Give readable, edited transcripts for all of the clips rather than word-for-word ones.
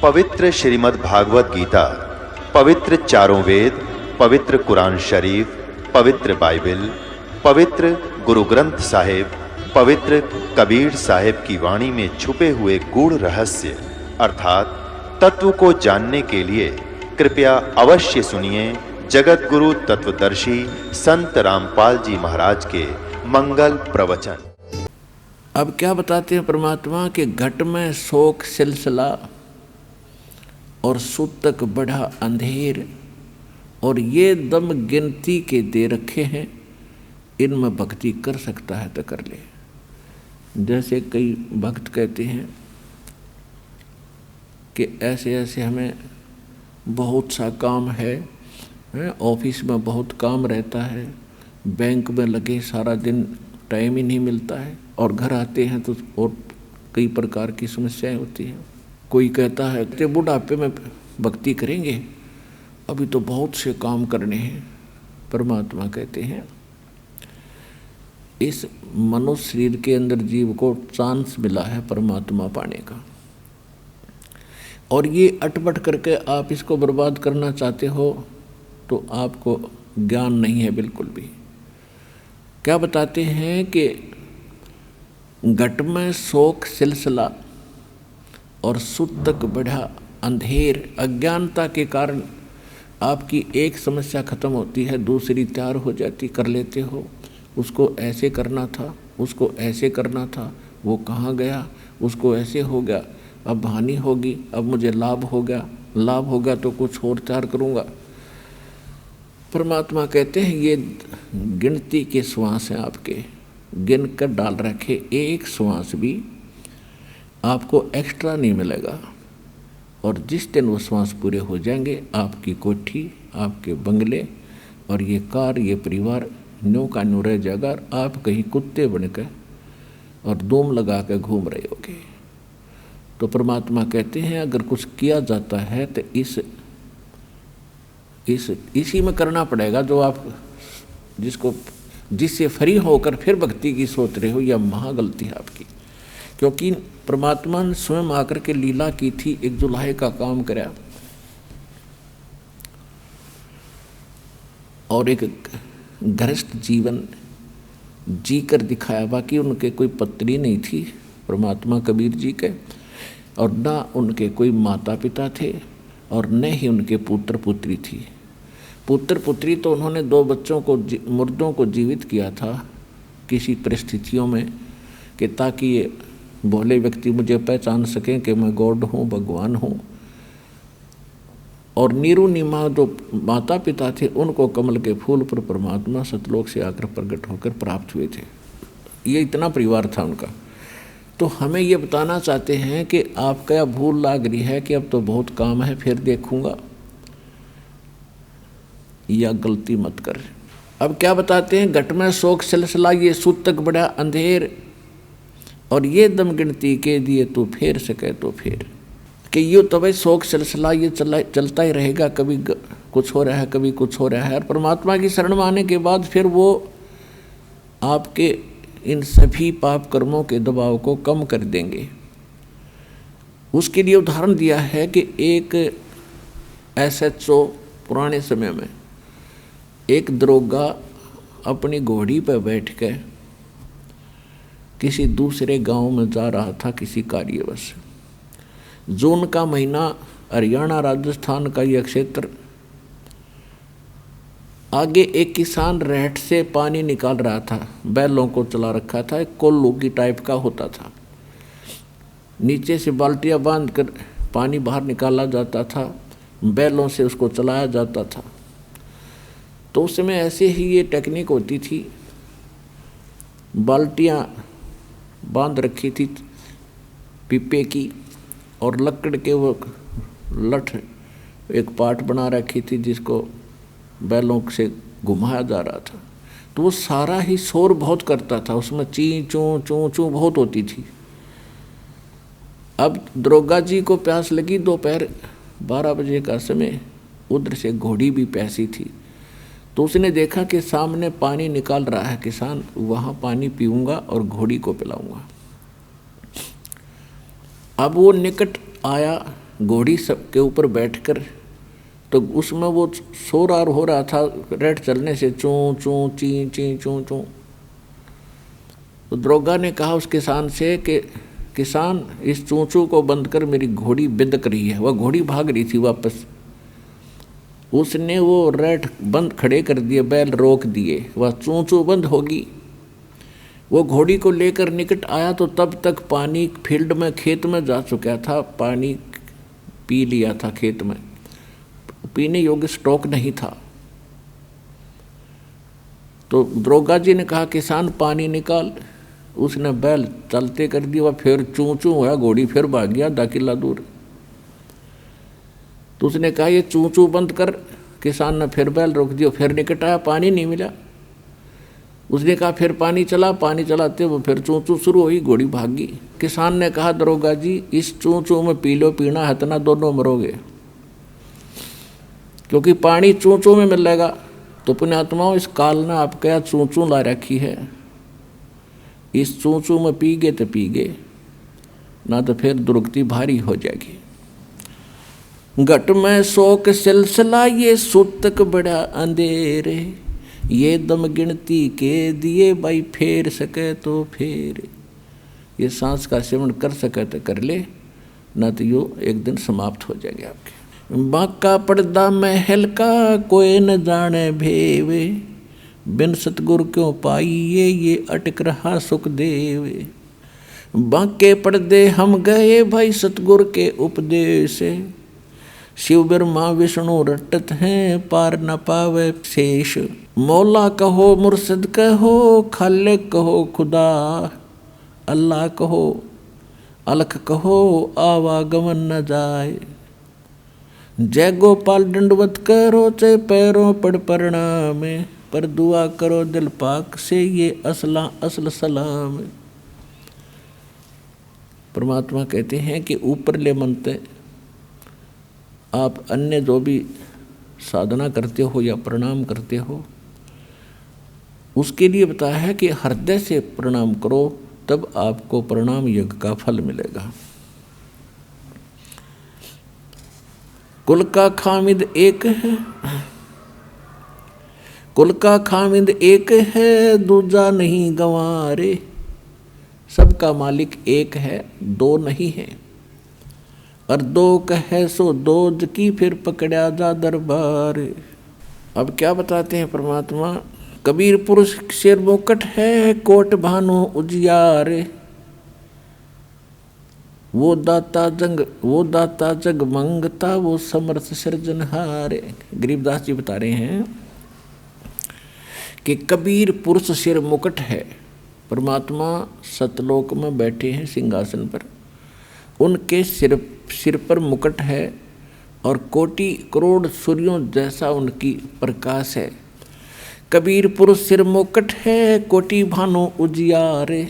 पवित्र श्रीमद् भागवत गीता, पवित्र चारों वेद, पवित्र कुरान शरीफ, पवित्र बाइबल, पवित्र गुरु ग्रंथ साहिब, पवित्र कबीर साहिब की वाणी में छुपे हुए गूढ़ रहस्य अर्थात तत्व को जानने के लिए कृपया अवश्य सुनिए जगत गुरु तत्वदर्शी संत रामपाल जी महाराज के मंगल प्रवचन। अब क्या बताते हैं परमात्मा के घट में शोक सिलसिला और सूतक बढ़ा अंधेर और ये दम गिनती के दे रखे हैं, इनमें भक्ति कर सकता है तो कर ले। जैसे कई भक्त कहते हैं कि ऐसे ऐसे हमें बहुत सा काम है, ऑफिस में बहुत काम रहता है, बैंक में लगे सारा दिन टाइम ही नहीं मिलता है, और घर आते हैं तो और कई प्रकार की समस्याएं होती हैं। कोई कहता है कि बुढ़ापे में भक्ति करेंगे, अभी तो बहुत से काम करने हैं। परमात्मा कहते हैं इस मनुष्य शरीर के अंदर जीव को चांस मिला है परमात्मा पाने का, और ये अटपट करके आप इसको बर्बाद करना चाहते हो तो आपको ज्ञान नहीं है बिल्कुल भी। क्या बताते हैं कि घट में शोक सिलसिला और सूतक बढ़ा अंधेर, अज्ञानता के कारण आपकी एक समस्या खत्म होती है, दूसरी तैयार हो जाती, कर लेते हो। उसको ऐसे करना था, उसको ऐसे करना था, वो कहाँ गया, उसको ऐसे हो गया, अब हानि होगी, अब मुझे लाभ हो गया तो कुछ और तैयार करूँगा। परमात्मा कहते हैं ये गिनती के श्वास हैं आपके, गिन कर डाल रखे, एक श्वास भी आपको एक्स्ट्रा नहीं मिलेगा। और जिस दिन वो श्वास पूरे हो जाएंगे, आपकी कोठी, आपके बंगले और ये कार, ये परिवार न्यों का न्यों रह जाएगा। आप कहीं कुत्ते बनकर और दूम लगा कर घूम रहे होगे। तो परमात्मा कहते हैं अगर कुछ किया जाता है तो इसी में करना पड़ेगा जो आप जिससे फ्री होकर फिर भक्ति की सोच रहे हो, यह महागलती है आपकी। क्योंकि परमात्मा ने स्वयं आकर के लीला की थी, एक जुलाहे का काम कराया और एक गृहस्थ जीवन जी कर दिखाया। बाकी उनके कोई पत्नी नहीं थी परमात्मा कबीर जी के, और ना उनके कोई माता पिता थे और न ही उनके पुत्र पुत्री थी। पुत्र पुत्री तो उन्होंने 2 बच्चों को, मुर्दों को जीवित किया था किसी परिस्थितियों में, कि ताकि ये भोले व्यक्ति मुझे पहचान सकें कि मैं गॉड हूँ, भगवान हूँ। और नीरू नीमा जो माता पिता थे, उनको कमल के फूल पर परमात्मा सतलोक से आकर प्रकट होकर प्राप्त हुए थे। ये इतना परिवार था उनका। तो हमें ये बताना चाहते हैं कि आपका यह भूल लाग रही है कि अब तो बहुत काम है, फिर देखूंगा, या गलती मत कर। अब क्या बताते हैं, घट में शोक सिलसिला, ये सूतक बड़ा अंधेर और ये दम गिनती के दिए तू फेर सके तो फेर। कि ये तो भाई शोक सिलसिला ये चलता ही रहेगा, कभी कुछ हो रहा है, कभी कुछ हो रहा है। और परमात्मा की शरण में आने के बाद फिर वो आपके इन सभी पाप कर्मों के दबाव को कम कर देंगे। उसके लिए उदाहरण दिया है कि एक SHO पुराने समय में एक दरोगा अपनी घोड़ी पर बैठ कर किसी दूसरे गांव में जा रहा था किसी कार्यवश। जून का महीना, हरियाणा राजस्थान का यह क्षेत्र। आगे एक किसान रहट से पानी निकाल रहा था, बैलों को चला रखा था, एक कोल्लू की टाइप का होता था। नीचे से बाल्टियां बांध कर पानी बाहर निकाला जाता था, बैलों से उसको चलाया जाता था। तो उस समय ऐसे ही ये टेक्निक होती थी, बाल्टियां बांध रखी थी पीपे की, और लकड़ के वो लठ एक पाट बना रखी थी जिसको बैलों से घुमाया जा रहा था। तो वो सारा ही शोर बहुत करता था, उसमें ची चूँ चूँ चूँ बहुत होती थी। अब दरोगा जी को प्यास लगी, दोपहर 12 बजे का समय, उधर से घोड़ी भी प्यासी थी। तो उसने देखा कि सामने पानी निकाल रहा है किसान, वहाँ पानी पीऊँगा और घोड़ी को पिलाऊँगा। अब वो निकट आया घोड़ी सब के ऊपर बैठकर, तो उसमें वो शोर हो रहा था रेट चलने से, चूं चूं ची ची चूं चूं। तो दरोगा ने कहा उस किसान से कि किसान, इस चूं चूं को बंद कर, मेरी घोड़ी बिदक रही है। वह घोड़ी भाग रही थी वापस। उसने वो रेट बंद खड़े कर दिए, बैल रोक दिए, वह चूं चूं बंद होगी। वो घोड़ी को लेकर निकट आया तो तब तक पानी फील्ड में, खेत में जा चुका था, पानी पी लिया था खेत में, पीने योग्य स्टॉक नहीं था। तो दरोगा जी ने कहा किसान पानी निकाल। उसने बैल चलते कर दिया, फिर चूं चूं हुआ, घोड़ी फिर भाग गया 10 किला दूर। तो उसने कहा ये चूं चूं बंद कर। किसान ने फिर बैल रोक दिया, फिर निकट आया, पानी नहीं मिला। उसने कहा फिर पानी चला, पानी चलाते वो फिर चूं चूं शुरू हुई, घोड़ी भागी। किसान ने कहा दरोगा जी, इस चूं चूं में पी लो, पीना है तना, दोनों मरोगे, क्योंकि पानी चूं चूं में मिलेगा। तो पुण्यात्माओं, इस काल ने आपके यहाँ चूं चूं ला रखी है, इस चूं चूं में पी गए तो पी गए, ना तो फिर दुर्गति भारी हो जाएगी। घट में शोक सिलसिला ये सूतक बड़ा अंधेरे, ये दम गिनती के दिए भाई फेर सके तो फेर। ये सांस का सेवन कर सके तो कर ले, ना तो यो एक दिन समाप्त हो जाएंगे आपके। बाका पर्दा महल का कोई न जाने भेवे, बिन सतगुरु क्यों पाइए ये अटक रहा सुखदेव। बाके पर्दे हम गए भाई सतगुरु के उपदेश, शिव ब्रह्मा विष्णु रटत हैं पार न पावे शेष। मौला कहो मुर्शिद कहो, खालिक कहो खुदा, अल्लाह कहो अलख कहो आवागमन न जाए। जय गोपाल दंडवत करो चाहे पैरों पड़ प्रणाम, पर दुआ करो दिल पाक से ये असल सलाम। परमात्मा कहते हैं कि ऊपरले मंत्र आप अन्य जो भी साधना करते हो या प्रणाम करते हो, उसके लिए बताया है कि हृदय से प्रणाम करो, तब आपको प्रणाम यज्ञ का फल मिलेगा। कुल का खामिद एक है, कुल का खामिद एक है, दूजा नहीं गंवारे। सबका मालिक एक है, दो नहीं है। और दो कहे सो दोज की, फिर पकड़ा जा दरबार। अब क्या बताते हैं परमात्मा, कबीर पुरुष सिर मुकट है, कोट भानु उजियारे। वो दाता जग मंगता, वो समर्थ सृजनहारे। गरीबदास जी बता रहे हैं कि कबीर पुरुष सिर मुकट है। परमात्मा सतलोक में बैठे हैं सिंहासन पर, उनके सिर पर मुकुट है और कोटि करोड़ सूर्यों जैसा उनकी प्रकाश है। कबीर पुरुष सिर मुकुट है, कोटि भानु उजियारे।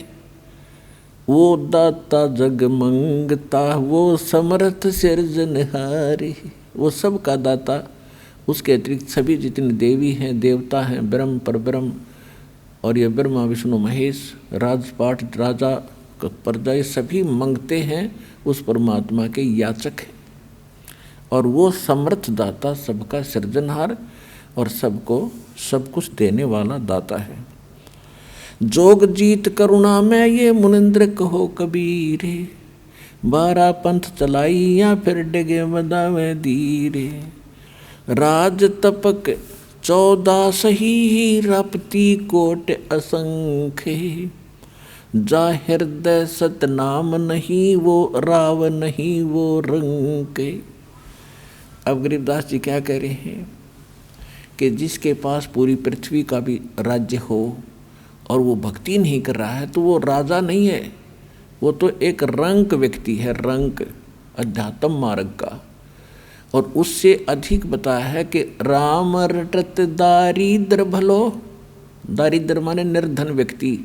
वो दाता जग मंगता, वो समर्थ सिरजनहारे। वो सब का दाता, उसके अतिरिक्त सभी जितने देवी हैं, देवता हैं, ब्रह्म परब्रह्म, और ये ब्रह्मा विष्णु महेश, राजपाट राजा प्रजा, सभी मंगते हैं उस परमात्मा के याचक हैं। और वो समर्थ दाता, सबका सृजनहार और सबको सब कुछ देने वाला दाता है। जोग जीत करुणा में ये मुनिंद्र कहो कबीरे, 12 पंथ चलाई या फिर डिगे बदावे धीरे। राज तपक 14 सही, रपती कोट असंख्य। जा हृदय सतनाम नहीं, वो राव नहीं वो रंग। अब गरीबदास जी क्या कह रहे हैं कि जिसके पास पूरी पृथ्वी का भी राज्य हो और वो भक्ति नहीं कर रहा है, तो वो राजा नहीं है, वो तो एक रंक व्यक्ति है, रंक अध्यात्म मार्ग का। और उससे अधिक बताया है कि राम रटत दारिद्र भलो, दारिद्र माने निर्धन व्यक्ति।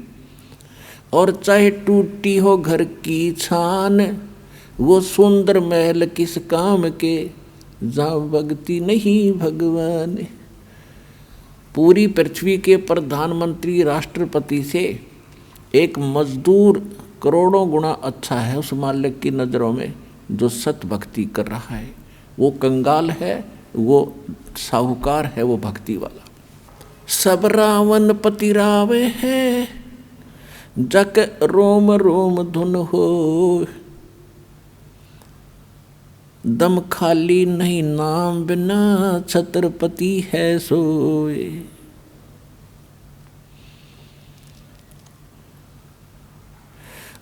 और चाहे टूटी हो घर की छान, वो सुंदर महल किस काम के, जहाँ भक्ति नहीं भगवान। पूरी पृथ्वी के प्रधानमंत्री राष्ट्रपति से एक मजदूर करोड़ों गुना अच्छा है उस मालिक की नज़रों में, जो सत भक्ति कर रहा है। वो कंगाल है, वो साहूकार है, वो भक्ति वाला। सब रावण पति रावे है, जक रोम रोम धुन हो। दम खाली नहीं नाम बिना, छत्रपति है सोए।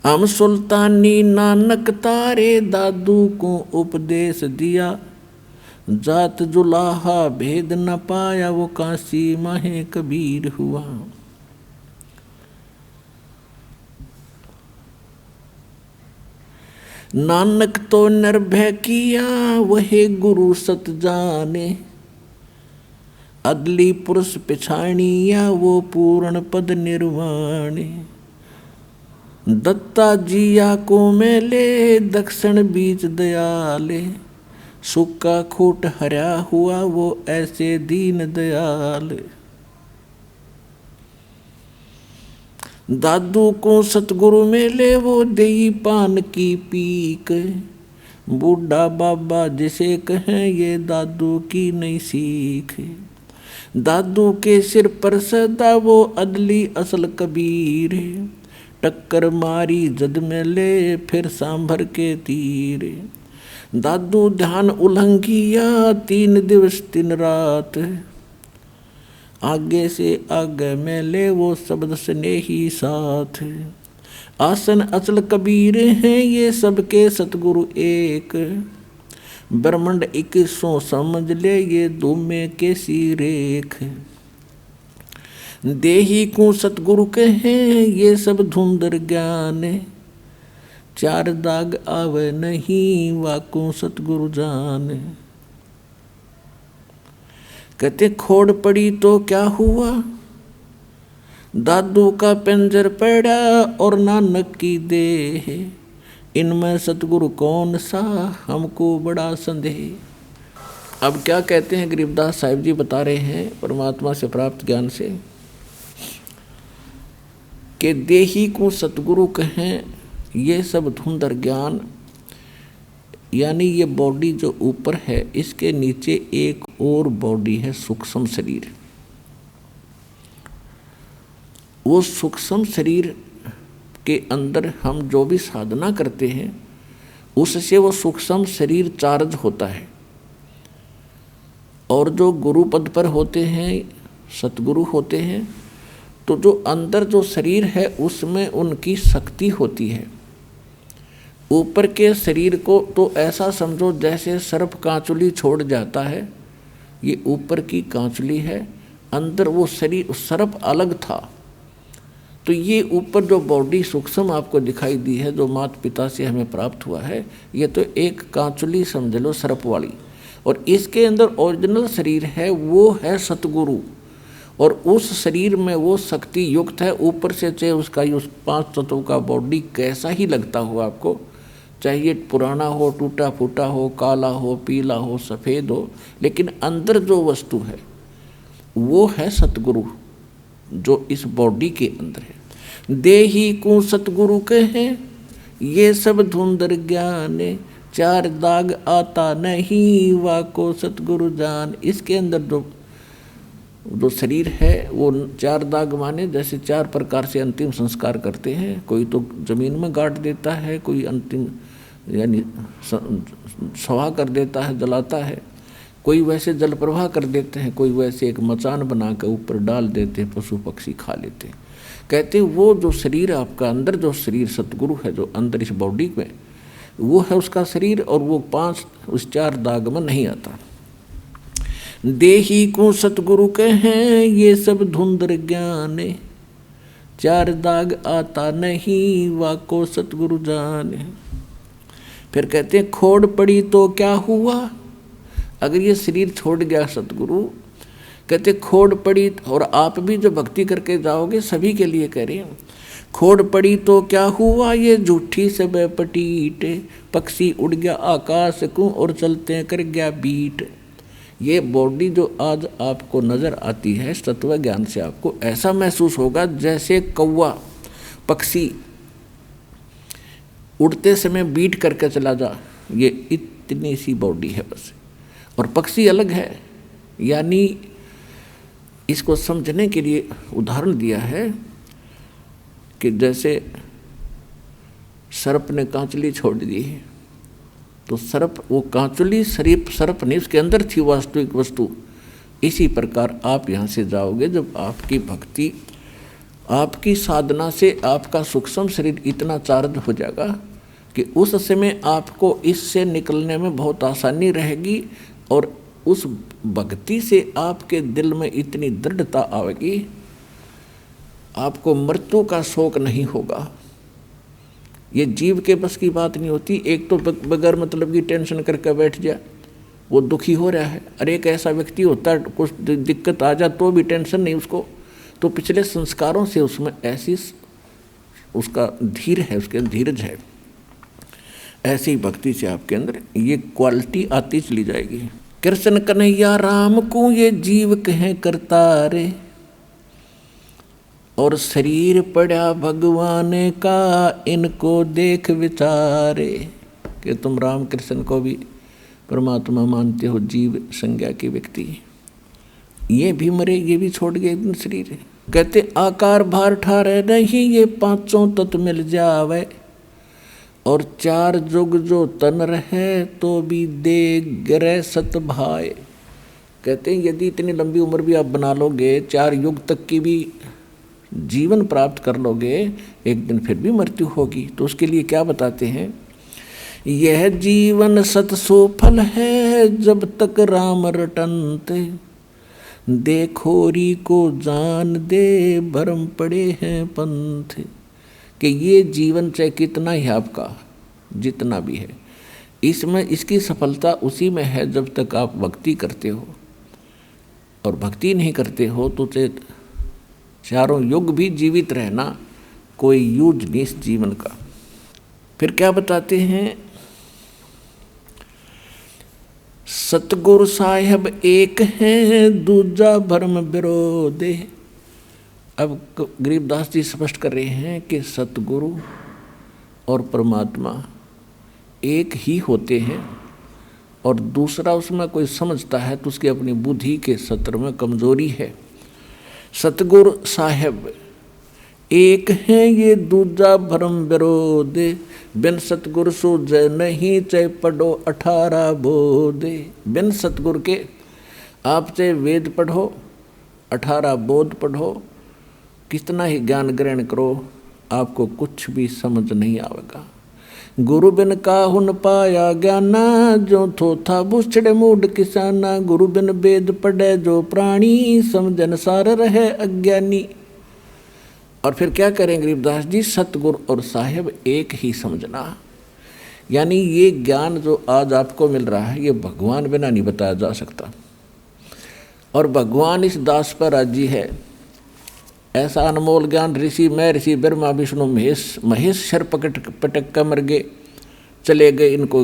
हम सुल्तानी नानक तारे, दादू को उपदेश दिया। जात जुलाहा भेद न पाया, वो काशी माहे कबीर हुआ। नानक तो निर्भय किया, वही गुरु सत जाने। अगली पुरुष पिछाणिया, वो पूर्ण पद निर्वाणे। दत्ता जिया को मेले, दक्षिण बीच दयाले। सुक्का खोट हरा हुआ, वो ऐसे दीन दयाल। दादू को सतगुरु मेले, वो देई पान की पीक। बूढ़ा बाबा जिसे कहें, ये दादू की नहीं सीख। दादू के सिर पर सदा, वो अदली असल कबीर। टक्कर मारी जद में ले, फिर सांभर के तीर। दादू ध्यान उल्लंघिया, 3 दिवस 3 रात। आगे से आगे में ले, वो शब्द स्नेही साथ। आसन अचल कबीर हैं, ये सबके सतगुरु एक। ब्रह्मांड 2100 समझ ले, ये दूमे के सी रेख। देही को सतगुरु कहें, ये सब धुंधर ज्ञान। 4 दाग आवे नहीं, वाको सतगुरु जान। कहते खोड़ पड़ी तो क्या हुआ, दादू का पिंजर पड़ा और नानक की देह। इनमें सतगुरु कौन सा, हमको बड़ा संदेह। अब क्या कहते हैं गरीबदास साहिब जी बता रहे हैं परमात्मा से प्राप्त ज्ञान से, कि देही को सतगुरु कहें, ये सब धुंधर ज्ञान। यानी ये बॉडी जो ऊपर है, इसके नीचे एक और बॉडी है, सूक्ष्म शरीर। वो सूक्ष्म शरीर के अंदर हम जो भी साधना करते हैं, उससे वो सूक्ष्म शरीर चार्ज होता है। और जो गुरु पद पर होते हैं, सतगुरु होते हैं, तो जो अंदर जो शरीर है उसमें उनकी शक्ति होती है। ऊपर के शरीर को तो ऐसा समझो जैसे सर्प कांचुली छोड़ जाता है, ये ऊपर की कांचुली है, अंदर वो शरीर सर्प अलग था। तो ये ऊपर जो बॉडी सूक्ष्म आपको दिखाई दी है, जो माता पिता से हमें प्राप्त हुआ है, ये तो एक कांचुली समझ लो सर्प वाली। और इसके अंदर ओरिजिनल शरीर है, वो है सतगुरु। और उस शरीर में वो शक्ति युक्त है। ऊपर से चाहे उसका उस 5 तत्वों का बॉडी कैसा ही लगता हो आपको, चाहे ये पुराना हो, टूटा फूटा हो, काला हो, पीला हो, सफ़ेद हो, लेकिन अंदर जो वस्तु है वो है सतगुरु, जो इस बॉडी के अंदर है। देही को सतगुरु कहें, ये सब धुंधर ज्ञान। 4 दाग आता नहीं, वाको सतगुरु जान। इसके अंदर जो शरीर है वो 4 दाग माने जैसे 4 प्रकार से अंतिम संस्कार करते हैं। कोई तो जमीन में गाड़ देता है, कोई अंतिम यानी स्वाहा कर देता है, जलाता है, कोई वैसे जल प्रवाह कर देते हैं, कोई वैसे एक मचान बना कर ऊपर डाल देते हैं, पशु पक्षी खा लेते हैं। कहते हैं वो जो शरीर आपका अंदर, जो शरीर सतगुरु है जो अंदर इस बॉडी में, वो है उसका शरीर। और वो 5 उस 4 दाग में नहीं आता। देही को सतगुरु कहें, ये सब धुंधर ज्ञान। 4 दाग आता नहीं, वाको सतगुरु जाने। फिर कहते हैं खोड़ पड़ी तो क्या हुआ, अगर ये शरीर छोड़ गया सतगुरु, कहते खोड़ पड़ी। और आप भी जो भक्ति करके जाओगे, सभी के लिए कह रहे हैं, खोड़ पड़ी तो क्या हुआ, ये झूठी सब पटीट। पक्षी उड़ गया आकाश को और चलते कर गया बीट। ये बॉडी जो आज आपको नज़र आती है, तत्व ज्ञान से आपको ऐसा महसूस होगा जैसे कौवा पक्षी उड़ते समय बीट करके चला जा, ये इतनी सी बॉडी है बस, और पक्षी अलग है। यानी इसको समझने के लिए उदाहरण दिया है कि जैसे सर्प ने कांचली छोड़ दी है, तो सर्प, वो कांचली सर्प नहीं, उसके अंदर थी वास्तविक वस्तु। इसी प्रकार आप यहाँ से जाओगे जब आपकी भक्ति, आपकी साधना से आपका सूक्ष्म शरीर इतना चार्ज हो जाएगा कि उस समय आपको इससे निकलने में बहुत आसानी रहेगी, और उस भक्ति से आपके दिल में इतनी दृढ़ता आएगी, आपको मृत्यु का शोक नहीं होगा। ये जीव के बस की बात नहीं होती। एक तो बगैर मतलब की टेंशन करके बैठ जाए, वो दुखी हो रहा है। अरे एक ऐसा व्यक्ति होता है, कुछ दिक्कत आ जाए तो भी टेंशन नहीं उसको, तो पिछले संस्कारों से उसमें ऐसी उसका धीर है, उसके अंदर धीरज है। ऐसी भक्ति से आपके अंदर ये क्वालिटी आती चली जाएगी। कृष्ण कन्हैया राम को ये जीव कहें करतारे, और शरीर पड़ा भगवान का इनको देख विचारे। कि तुम राम कृष्ण को भी परमात्मा मानते हो, जीव संज्ञा के व्यक्ति, ये भी मरे, ये भी छोड़ गए शरीर। कहते आकार भार ठारे नहीं, ये पांचों तत्व मिल जावे, और चार जुग जो तन रहे तो भी दे गरे सत भाए। कहते हैं यदि इतनी लंबी उम्र भी आप बना लोगे, 4 युग तक की भी जीवन प्राप्त कर लोगे, एक दिन फिर भी मृत्यु होगी। तो उसके लिए क्या बताते हैं, यह जीवन सत सो फल है, जब तक राम रटनते, देखोरी को जान दे भरम पड़े हैं पंथ। कि ये जीवन चाहे कितना ही आपका जितना भी है, इसमें इसकी सफलता उसी में है जब तक आप भक्ति करते हो, और भक्ति नहीं करते हो तो चाहे चारों युग भी जीवित रहना कोई यूज नहीं इस जीवन का। फिर क्या बताते हैं, सतगुरु साहेब एक हैं, दूजा भरम विरोधे। अब गरीबदास जी स्पष्ट कर रहे हैं कि सतगुरु और परमात्मा एक ही होते हैं, और दूसरा उसमें कोई समझता है तो उसकी अपनी बुद्धि के सत्र में कमजोरी है। सतगुरु साहेब एक हैं, ये दूजा भरम विरोधे, बिन सतगुरु सूझे नहीं, चाहे पढ़ो 18 बोधे। बिन सतगुरु के आप चाहे वेद पढ़ो, 18 बोध पढ़ो, कितना ही ज्ञान ग्रहण करो, आपको कुछ भी समझ नहीं आएगा। गुरु बिन काहुन पाया ज्ञाना, जो थोथा बुछड़े मूड किसाना। गुरु बिन वेद पढ़े जो प्राणी, समझन सार रहे अज्ञानी। और फिर क्या करें गरीबदास जी, सतगुरु और साहेब एक ही समझना। यानी ये ज्ञान जो आज आपको मिल रहा है, ये भगवान बिना नहीं बताया जा सकता, और भगवान इस दास पर राजी है। ऐसा अनमोल ज्ञान ऋषि, मैं ऋषि ब्रह्मा विष्णु महेश शर पटक कर मर गए, चले गए। इनको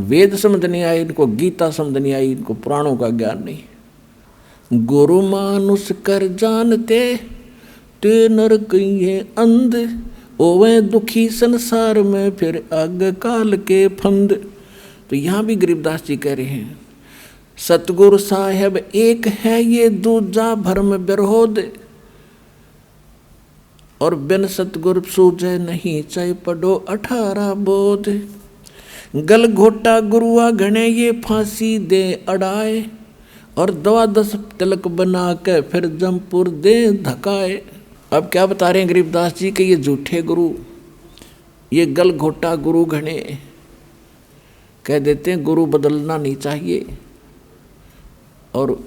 वेद समझ नहीं आई, इनको गीता समझ नहीं आई, इनको पुराणों का ज्ञान नहीं। गुरु मानुष कर जानते, ते नर कहिए अंध, ओवे दुखी संसार में, फिर आग काल के फंद। तो यहाँ भी गरीबदास जी कह रहे हैं, सतगुरु साहेब एक है, ये दूजा भरम विरोध, और बिन सतगुरु सूझे नहीं, चाहे पढ़ो 18 बोध। गल घोटा गुरुआ घने, ये फांसी दे अड़ाए, और 12 तिलक बना के फिर जमपुर दे धकाए। अब क्या बता रहे हैं गरीबदास जी कि ये झूठे गुरु, ये गल घोटा गुरु घने, कह देते हैं गुरु बदलना नहीं चाहिए, और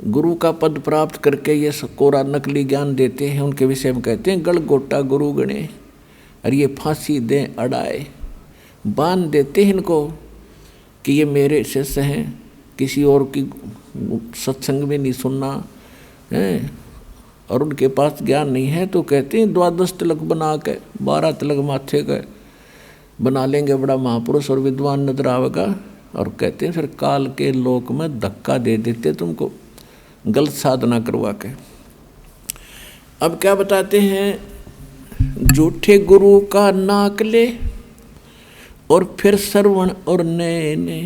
गुरु का पद प्राप्त करके ये कोरा नकली ज्ञान देते हैं, उनके विषय में कहते हैं गल गोटा गुरु गणे, और ये फांसी दें अड़ाए। बांध देते हैं इनको कि ये मेरे शिष्य हैं, किसी और की सत्संग में नहीं सुनना है, और उनके पास ज्ञान नहीं है, तो कहते हैं 12 तिलक बना के, 12 तिलक माथे का बना लेंगे, बड़ा महापुरुष और विद्वान नजर आवेगा, और कहते हैं फिर काल के लोक में धक्का दे देते तुमको, गलत साधना करवा के। अब क्या बताते हैं, झूठे गुरु का नाक ले, और फिर श्रवण और नैने।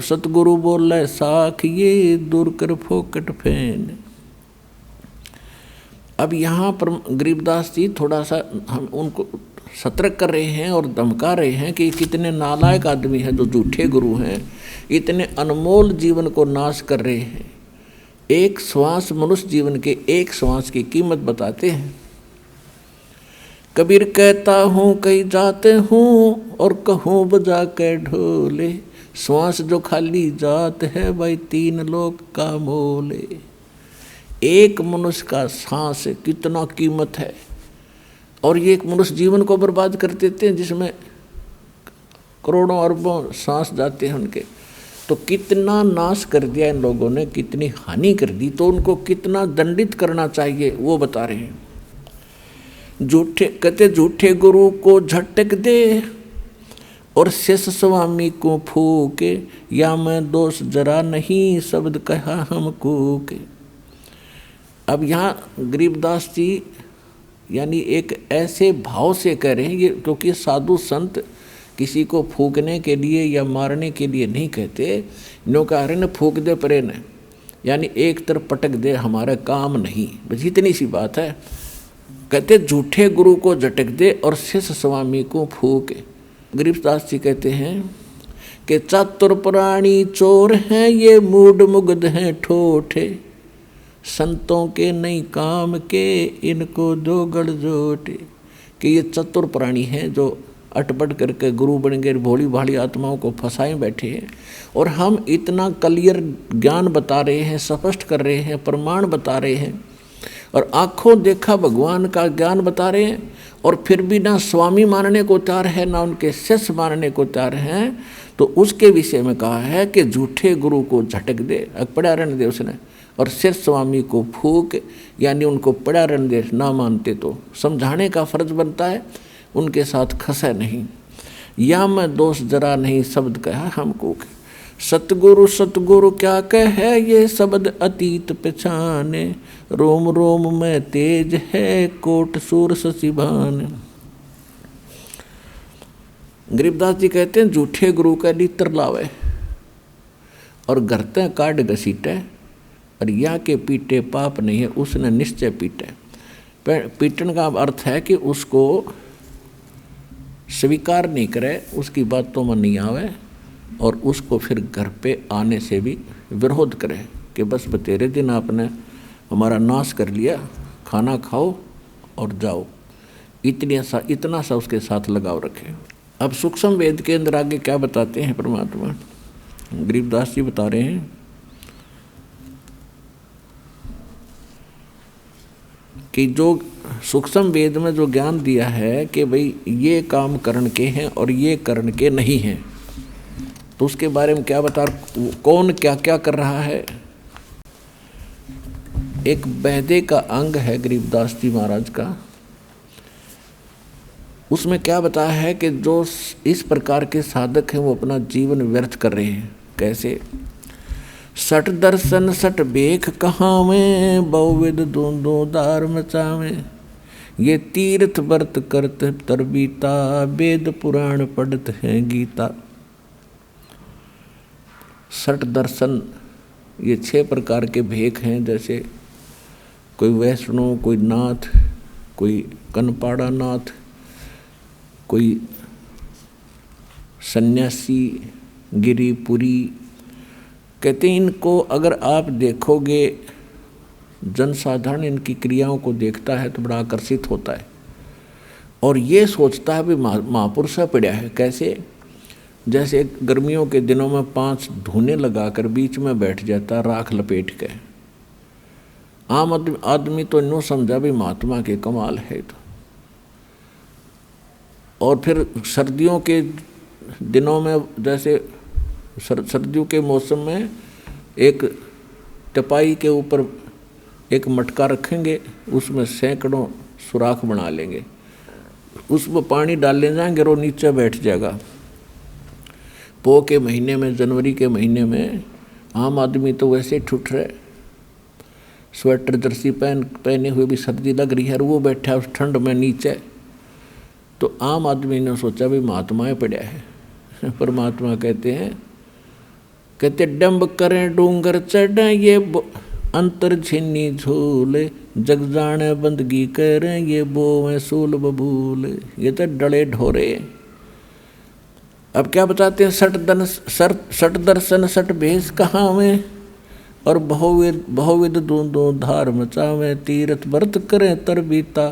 सतगुरु बोले साख ये दूर कर फोकट फैन। अब यहाँ पर गरीबदास जी थोड़ा सा हम उनको सतर्क कर रहे हैं और धमका रहे हैं कि कितने नालायक आदमी हैं जो झूठे गुरु हैं, इतने अनमोल जीवन को नाश कर रहे हैं। एक श्वास, मनुष्य जीवन के एक श्वास की कीमत बताते हैं। कबीर कहता हूँ कहीं जाते हूँ और कहूँ बजा के ढोले, श्वास जो खाली जात है भाई 3 लोक का मोले। एक मनुष्य का सांस कितना कीमत है, और ये एक मनुष्य जीवन को बर्बाद कर देते हैं जिसमें करोड़ों अरबों सांस जाते हैं उनके। तो कितना नाश कर दिया इन लोगों ने, कितनी हानि कर दी, तो उनको कितना दंडित करना चाहिए वो बता रहे हैं। झूठे कहते झूठे गुरु को झटक दे और शेष स्वामी को फूके, या मैं दोष जरा नहीं शब्द कहा हमको के। अब यहाँ गरीबदास जी यानी एक ऐसे भाव से कह रहे हैं ये, क्योंकि साधु संत किसी को फूकने के लिए या मारने के लिए नहीं कहते। नो कह रहे न फूक दे परे न, यानी एक तरफ पटक दे, हमारा काम नहीं, बस इतनी सी बात है। कहते झूठे गुरु को झटक दे और शिष स्वामी को फूके। गरीबदास जी कहते हैं कि चातुर प्राणी चोर हैं ये, मूड मुग्ध हैं ठोठे, संतों के नहीं काम के इनको दो गड़जोटे। कि ये चतुर प्राणी हैं जो अटपट करके गुरु बन गए, भोली भाली आत्माओं को फंसाए बैठे हैं। और हम इतना क्लियर ज्ञान बता रहे हैं, स्पष्ट कर रहे हैं, प्रमाण बता रहे हैं और आँखों देखा भगवान का ज्ञान बता रहे हैं, और फिर भी ना स्वामी मानने को तैयार है ना उनके शिष्य मानने को तैयार हैं। तो उसके विषय में कहा है कि झूठे गुरु को झटक दे, पड़ा रहने दे उसने, और शिष्य स्वामी को फूक, यानी उनको पड़ा रहने दे। ना मानते तो समझाने का फर्ज बनता है, उनके साथ खसे नहीं। या मैं दोष जरा नहीं शब्द कहा हमको। सतगुरु सतगुरु क्या कहे ये शब्द अतीत पहचाने, रोम रोम में तेज है कोट सूर ससिभान। गरीबदास जी कहते हैं झूठे गुरु का लीतर लावे और घरते काट घसीटे, और या के पीटे पाप नहीं है उसने निश्चय पीटे। पीटन का अर्थ है कि उसको स्वीकार नहीं करे, उसकी बातों में नहीं आवे, और उसको फिर घर पे आने से भी विरोध करे कि बस बतेरे दिन आपने हमारा नाश कर लिया, खाना खाओ और जाओ। इतना सा उसके साथ लगाव रखे। अब सूक्ष्म वेद के अंदर आगे क्या बताते हैं परमात्मा, गरीबदास जी बता रहे हैं कि जो सूक्ष्म वेद में जो ज्ञान दिया है कि भाई ये काम करण के हैं और ये करण के नहीं हैं, तो उसके बारे में क्या बता, कौन क्या क्या कर रहा है। एक बहदे का अंग है गरीबदास जी महाराज का, उसमें क्या बताया है कि जो इस प्रकार के साधक हैं वो अपना जीवन व्यर्थ कर रहे हैं। कैसे? सठ दर्शन सठ बेख कहावें, बहुविध दोंदो दार मचावें, ये तीर्थ व्रत करत तरबीता, वेद पुराण पढ़त हैं गीता। सठ दर्शन ये 6 प्रकार के भेख हैं, जैसे कोई वैष्णव, कोई नाथ, कोई कनपाड़ा नाथ, कोई सन्यासी, गिरिपुरी। कहते हैं इनको अगर आप देखोगे, जनसाधारण इनकी क्रियाओं को देखता है तो बड़ा आकर्षित होता है और ये सोचता है भी महापुरुष पड़ा है। कैसे? जैसे गर्मियों के दिनों में 5 धूने लगाकर बीच में बैठ जाता राख लपेट के। आम आदमी तो नो समझा भी महात्मा के कमाल है। तो और फिर सर्दियों के दिनों में, जैसे सर्दियों के मौसम में एक टपाई के ऊपर एक मटका रखेंगे, उसमें सैकड़ों सुराख बना लेंगे, उसमें पानी डालने जाएंगे और नीचे बैठ जाएगा। पो के महीने में, जनवरी के महीने में आम आदमी तो वैसे ठुठ रहे, स्वेटर जर्सी पहने हुए भी सर्दी लग रही है और वो बैठा उस ठंड में नीचे। तो आम आदमी ने सोचा भी महात्माएं पढ़ा है। परमात्मा कहते डम्ब करें डूंगर चढ़े ये अंतर छिन्नी झूल, जग जाने बंदगी करें ये बोवें सूल बबूल। ये तो डले ढोरे। अब क्या बताते हैं, सट दर्शन सट भेष कहाँ में, और बहुविध दूंदों धार मचावें, तीर्थ व्रत करें तर बीता,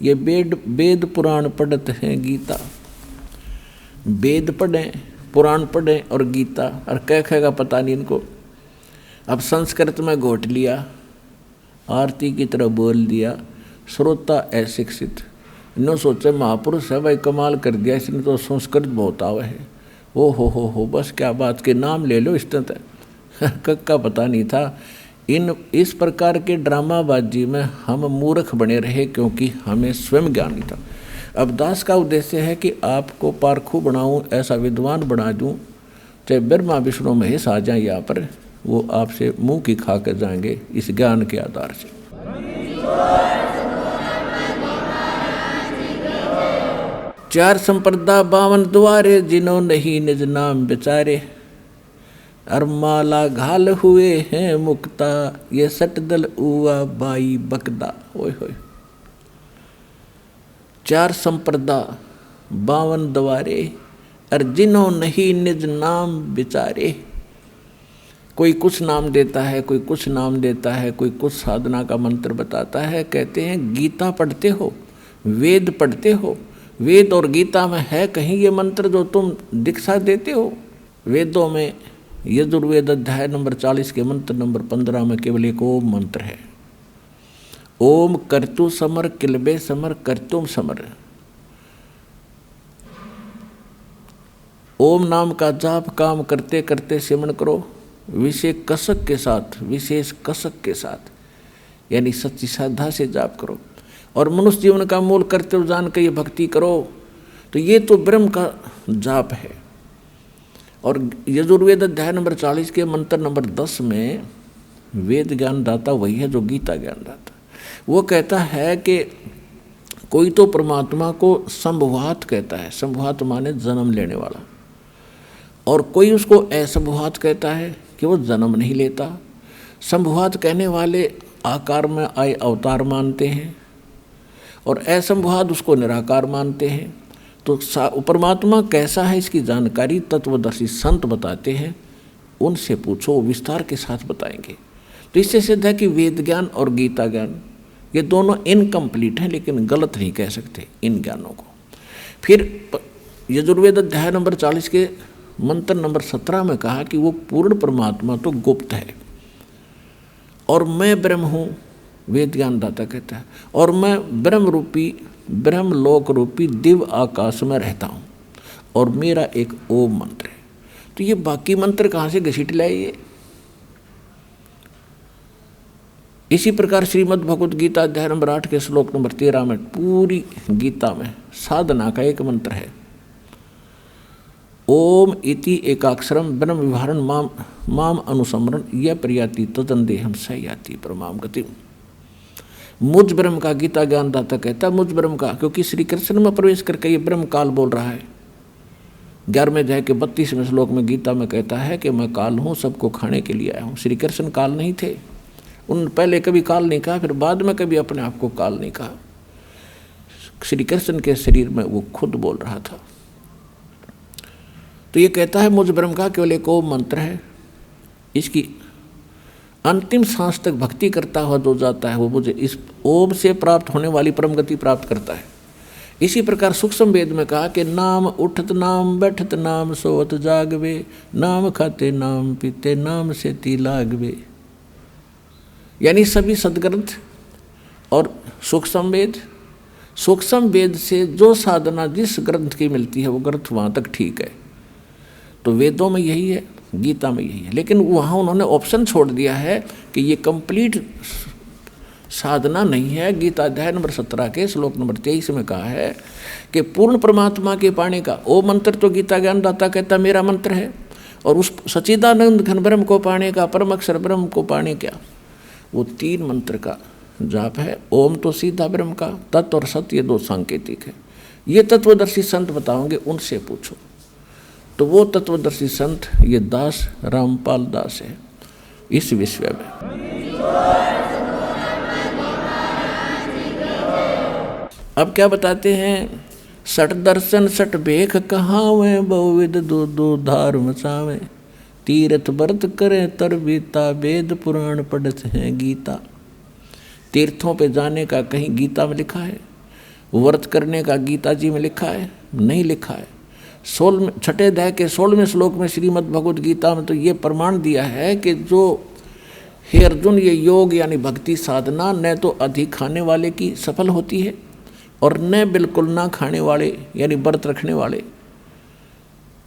ये वेद पुराण पढ़त हैं गीता। वेद पढ़ें, पुराण पढ़ें और गीता, और क्या कहेगा पता नहीं इनको। अब संस्कृत में घोट लिया, आरती की तरह बोल दिया, श्रोता अशिक्षित। इन्हों सोचे महापुरुष है भाई, कमाल कर दिया इसने तो, संस्कृत बहुत आवे है। ओ हो बस क्या बात के नाम ले लो इसने तो। कक्का पता नहीं था। इस प्रकार के ड्रामाबाजी में हम मूर्ख बने रहे, क्योंकि हमें स्वयं ज्ञान नहीं था। अब दास का उद्देश्य है कि आपको पारखू बनाऊं, ऐसा विद्वान बना दूं, चाहे ब्रह्मा विष्णु महेश आ जाए यहाँ पर, वो आपसे मुंह की खा कर जाएंगे इस ज्ञान के आधार से। चार संप्रदा 52 द्वारे, जिन्हों नहीं निज नाम बेचारे, और माला घाल हुए हैं मुक्ता, ये सटदल उआ बाई बकदा। ओए होए, 4 संप्रदा 52 द्वारे, और जिन्हों नहीं निज नाम बेचारे। कोई कुछ नाम देता है, कोई कुछ नाम देता है, कोई कुछ साधना का मंत्र बताता है। कहते हैं गीता पढ़ते हो, वेद पढ़ते हो, वेद और गीता में है कहीं ये मंत्र जो तुम दीक्षा देते हो? वेदों में यजुर्वेद अध्याय नंबर 40 के मंत्र नंबर 15 में केवल एक ओम मंत्र है। ओम कर्तु समर किलबे समर कर्तुम समर। ओम नाम का जाप काम करते करते सिमरण करो, विशेष कसक के साथ, यानी सच्ची श्रद्धा से जाप करो, और मनुष्य जीवन का मूल कर्तव्य जान के ये भक्ति करो। तो ये तो ब्रह्म का जाप है। और यजुर्वेद अध्याय नंबर 40 के मंत्र नंबर 10 में वेद ज्ञान दाता वही है जो गीता ज्ञान दाता। वो कहता है कि कोई तो परमात्मा को संभवात कहता है, संभवात माने जन्म लेने वाला, और कोई उसको असंभवात कहता है कि वो जन्म नहीं लेता। संभवात कहने वाले आकार में आए अवतार मानते हैं, और असंभवात उसको निराकार मानते हैं। तो परमात्मा कैसा है इसकी जानकारी तत्वदर्शी संत बताते हैं, उनसे पूछो, विस्तार के साथ बताएंगे। तो इससे सिद्ध है कि वेद ज्ञान और गीता ज्ञान ये दोनों इनकम्प्लीट हैं, लेकिन गलत नहीं कह सकते इन ज्ञानों को। फिर यजुर्वेद अध्याय नंबर 40 के मंत्र नंबर 17 में कहा कि वो पूर्ण परमात्मा तो गुप्त है, और मैं ब्रह्म हूँ, वेद ज्ञान दाता कहता है, और मैं ब्रह्म लोक रूपी दिव्य आकाश में रहता हूँ, और मेरा एक ओम मंत्र है। तो ये बाकी मंत्र कहाँ से घसीट लाए ये? इसी प्रकार श्रीमद् भगवद गीता अध्याय नंबर 8 के श्लोक नंबर 13 में पूरी गीता में साधना का एक मंत्र है, ओम इति एकाक्षरम ब्रह्म विहारण माम अनुसमरण यह प्रयाति तदंदेहम सयाति परमाम गति। मुझ ब्रह्म का गीता ज्ञान दाता कहता है, मुझ ब्रह्म का, क्योंकि श्री कृष्ण में प्रवेश करके ये ब्रह्म काल बोल रहा है। 11वें अध्याय के 32वें श्लोक में गीता में कहता है कि मैं काल हूँ, सबको खाने के लिए आया हूँ। श्री कृष्ण काल नहीं थे, उन पहले कभी काल नहीं कहा, फिर बाद में कभी अपने आप को काल नहीं कहा। श्री कृष्ण के शरीर में वो खुद बोल रहा था। तो ये कहता है मुझ ब्रह्म का केवल एक ओम मंत्र है, इसकी अंतिम सांस तक भक्ति करता हुआ जो जाता है वो मुझे इस ओम से प्राप्त होने वाली परम गति प्राप्त करता है। इसी प्रकार सूक्ष्म वेद में कहा कि नाम उठत नाम बैठत नाम सोवत जागवे, नाम खाते नाम पीते नाम से ती लागवे। यानी सभी सदग्रंथ और सूक्ष्म वेद से जो साधना जिस ग्रंथ की मिलती है वो ग्रंथ वहाँ तक ठीक है। तो वेदों में यही है, गीता में यही है, लेकिन वहाँ उन्होंने ऑप्शन छोड़ दिया है कि ये कंप्लीट साधना नहीं है। गीता अध्याय नंबर 17 के श्लोक नंबर 23 में कहा है कि पूर्ण परमात्मा के पाने का वो मंत्र तो गीता ज्ञान दाता कहता मेरा मंत्र है, और उस सच्चिदानंद घन ब्रह्म को पाने का, परम अक्षर ब्रह्म को पाने का वो 3 मंत्र का जाप है। ओम तो सीधा ब्रह्म का, तत् और सत्य 2 सांकेतिक है। ये तत्वदर्शी संत बताओगे, उनसे पूछो। तो वो तत्वदर्शी संत ये दास रामपाल दास है इस विषय में। अब क्या बताते हैं, सठ दर्शन सठ भेख कहावे, बहुविध दो दो धार मचावे, तीर्थ व्रत करें तर बीता, वेद पुराण पढ़त हैं गीता। तीर्थों पे जाने का कहीं गीता में लिखा है? व्रत करने का गीता जी में लिखा है? नहीं लिखा है। 6 अध्याय के 16वें श्लोक में श्रीमद् भगवद गीता में तो ये प्रमाण दिया है कि जो हे अर्जुन, ये योग यानी भक्ति साधना न तो अधिक खाने वाले की सफल होती है और न बिल्कुल ना खाने वाले यानी व्रत रखने वाले।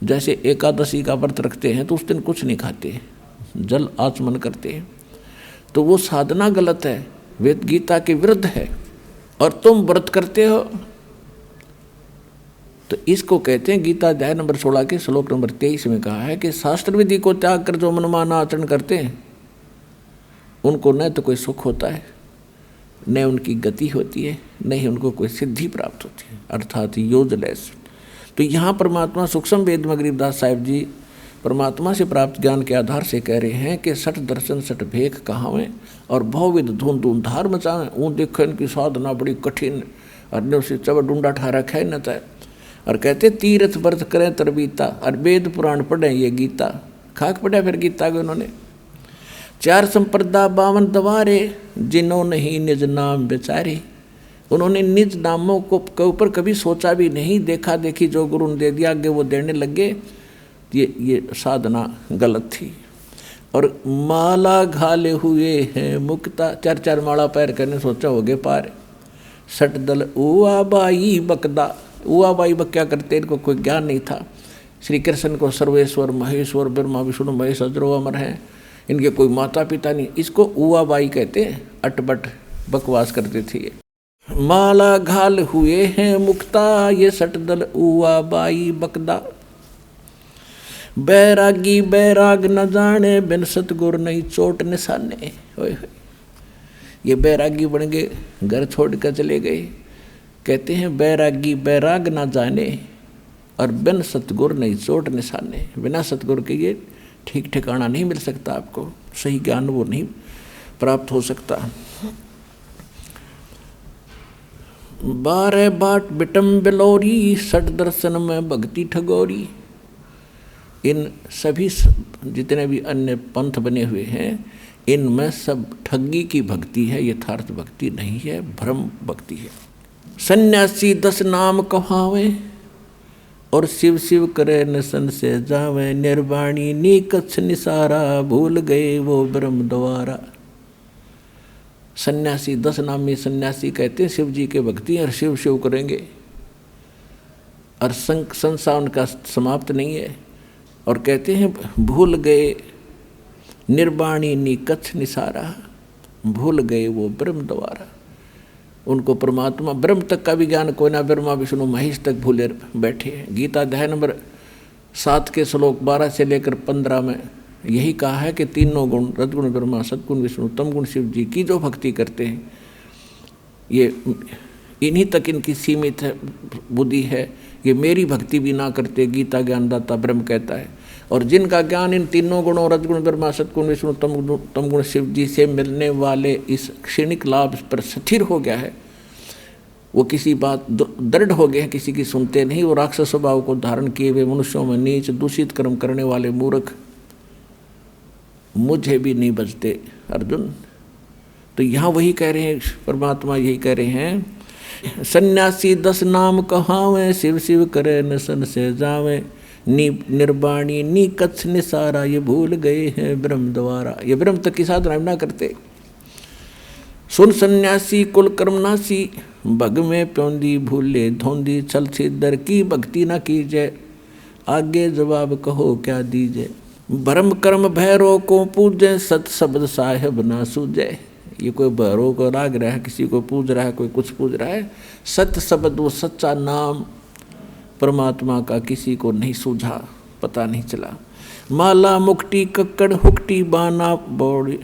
जैसे एकादशी का व्रत रखते हैं तो उस दिन कुछ नहीं खाते, जल आचमन करते हैं, तो वो साधना गलत है, वेद गीता के विरुद्ध है। और तुम व्रत करते हो तो इसको कहते हैं, गीता अध्याय नंबर 16 के श्लोक नंबर 23 में कहा है कि शास्त्र विधि को त्याग कर जो मनमाना आचरण करते हैं उनको न तो कोई सुख होता है, न उनकी गति होती है, न ही उनको कोई सिद्धि प्राप्त होती है, अर्थात यूजलेस। तो यहाँ परमात्मा सूक्ष्म वेद में गरीबदास साहिब जी परमात्मा से प्राप्त ज्ञान के आधार से कह रहे हैं कि सठ दर्शन सठ भेख कहावें और बहुविध धूम धूम धार मचावें। वो देखो इनकी साधना बड़ी कठिन और उसे चब डूंडा ठा रखा है न तय। और कहते तीर्थ व्रत करें तरबीता और वेद पुराण पढ़ें ये गीता। खाक पढ़ा फिर गीता को उन्होंने। 4 संप्रदा 52 दवारे जिन्होंने ही निज नाम बेचारे। उन्होंने निज नामों के ऊपर कभी सोचा भी नहीं, देखा देखी जो गुरु ने दे दिया आगे वो देने लगे। ये साधना गलत थी। और माला घाले हुए हैं मुक्ता, 4 माला पैर करने सोचा होगे पार। 60 दल उआ बाई बकदा, उआ बाई बक क्या करते, इनको कोई ज्ञान नहीं था। श्री कृष्ण को सर्वेश्वर महेश्वर ब्रह्मा विष्णु महेश अजरो अमर हैं, इनके कोई माता पिता नहीं, इसको उआ बाई कहते हैं। अटबट बकवास करते थे। माला घाल हुए हैं मुक्ता, ये 60 दल उआ बाई बकदा। बैरागी बैराग न जाने, बिन सतगुर नहीं चोट निशाने। ये बैरागी बन गए, घर छोड़ कर चले गए। कहते हैं बैरागी बैराग न जाने और बिन सतगुर नहीं चोट निशाने। बिना सतगुर के ये ठीक ठिकाना नहीं मिल सकता, आपको सही ज्ञान वो नहीं प्राप्त हो सकता। 12 बाट बिटम बिलोरी, 60 दर्शन में भक्ति ठगोरी। इन सभी जितने भी अन्य पंथ बने हुए हैं इनमें सब ठगी की भक्ति है, यथार्थ भक्ति नहीं है, भ्रम भक्ति है। सन्यासी 10 नाम कहावे और शिव शिव करे नसन से जावे। निर्वाणी नीकच्छ निसारा, भूल गए वो ब्रह्म द्वारा। सन्यासी 10 नामी सन्यासी कहते हैं शिव जी के भक्ति और शिव शिव करेंगे और संसार उनका समाप्त नहीं है। और कहते हैं भूल गए निर्वाणी निकच्छ निसारा, भूल गए वो ब्रह्म द्वारा। उनको परमात्मा ब्रह्म तक का भी ज्ञान कोई ना, ब्रह्मा विष्णु महेश तक भूले बैठे हैं। गीता अध्याय नंबर 7 के श्लोक 12 से लेकर 15 में यही कहा है कि तीनों गुण रजगुण ब्रह्मा सद्गुण विष्णु तमगुण शिव जी की जो भक्ति करते हैं ये इन्हीं तक इनकी सीमित है बुद्धि है। ये मेरी भक्ति भी ना करते, गीता ज्ञानदाता ब्रह्म कहता है। और जिनका ज्ञान इन तीनों गुणों रजगुण ब्रह्मा सद्गुण विष्णु तमगुण शिव जी से मिलने वाले इस क्षणिक लाभ पर स्थिर हो गया है, वो किसी बात दृढ़ हो गए हैं, किसी की सुनते नहीं। वो राक्षस स्वभाव को धारण किए हुए मनुष्यों में नीच दूषित कर्म करने वाले मूर्ख मुझे भी नहीं बचते अर्जुन। तो यहाँ वही कह रहे हैं, परमात्मा यही कह रहे हैं, सन्यासी 10 नाम कहावे, शिव शिव करे नसन से जावे। निर्वाणी निकच्छ निसारा, ये भूल गए हैं ब्रह्म द्वारा। ये ब्रह्म तक की साधना ना करते। सुन सन्यासी कुल कर्मनासी, भग में प्योंदी भूले धोंदी। छल छिद्र की भक्ति न कीजिए, आगे जवाब कहो क्या दीजिए। भरम कर्म भैरव को पूजे, सत शब्द साहेब ना सूझे। ये कोई भैरव को राग रहा है, किसी को पूज रहा है, कोई कुछ पूज रहा है। सत्य शब्द वो सच्चा नाम परमात्मा का किसी को नहीं सूझा, पता नहीं चला। माला मुक्ति कक्कड़ हुक्टी बाना बौड़ी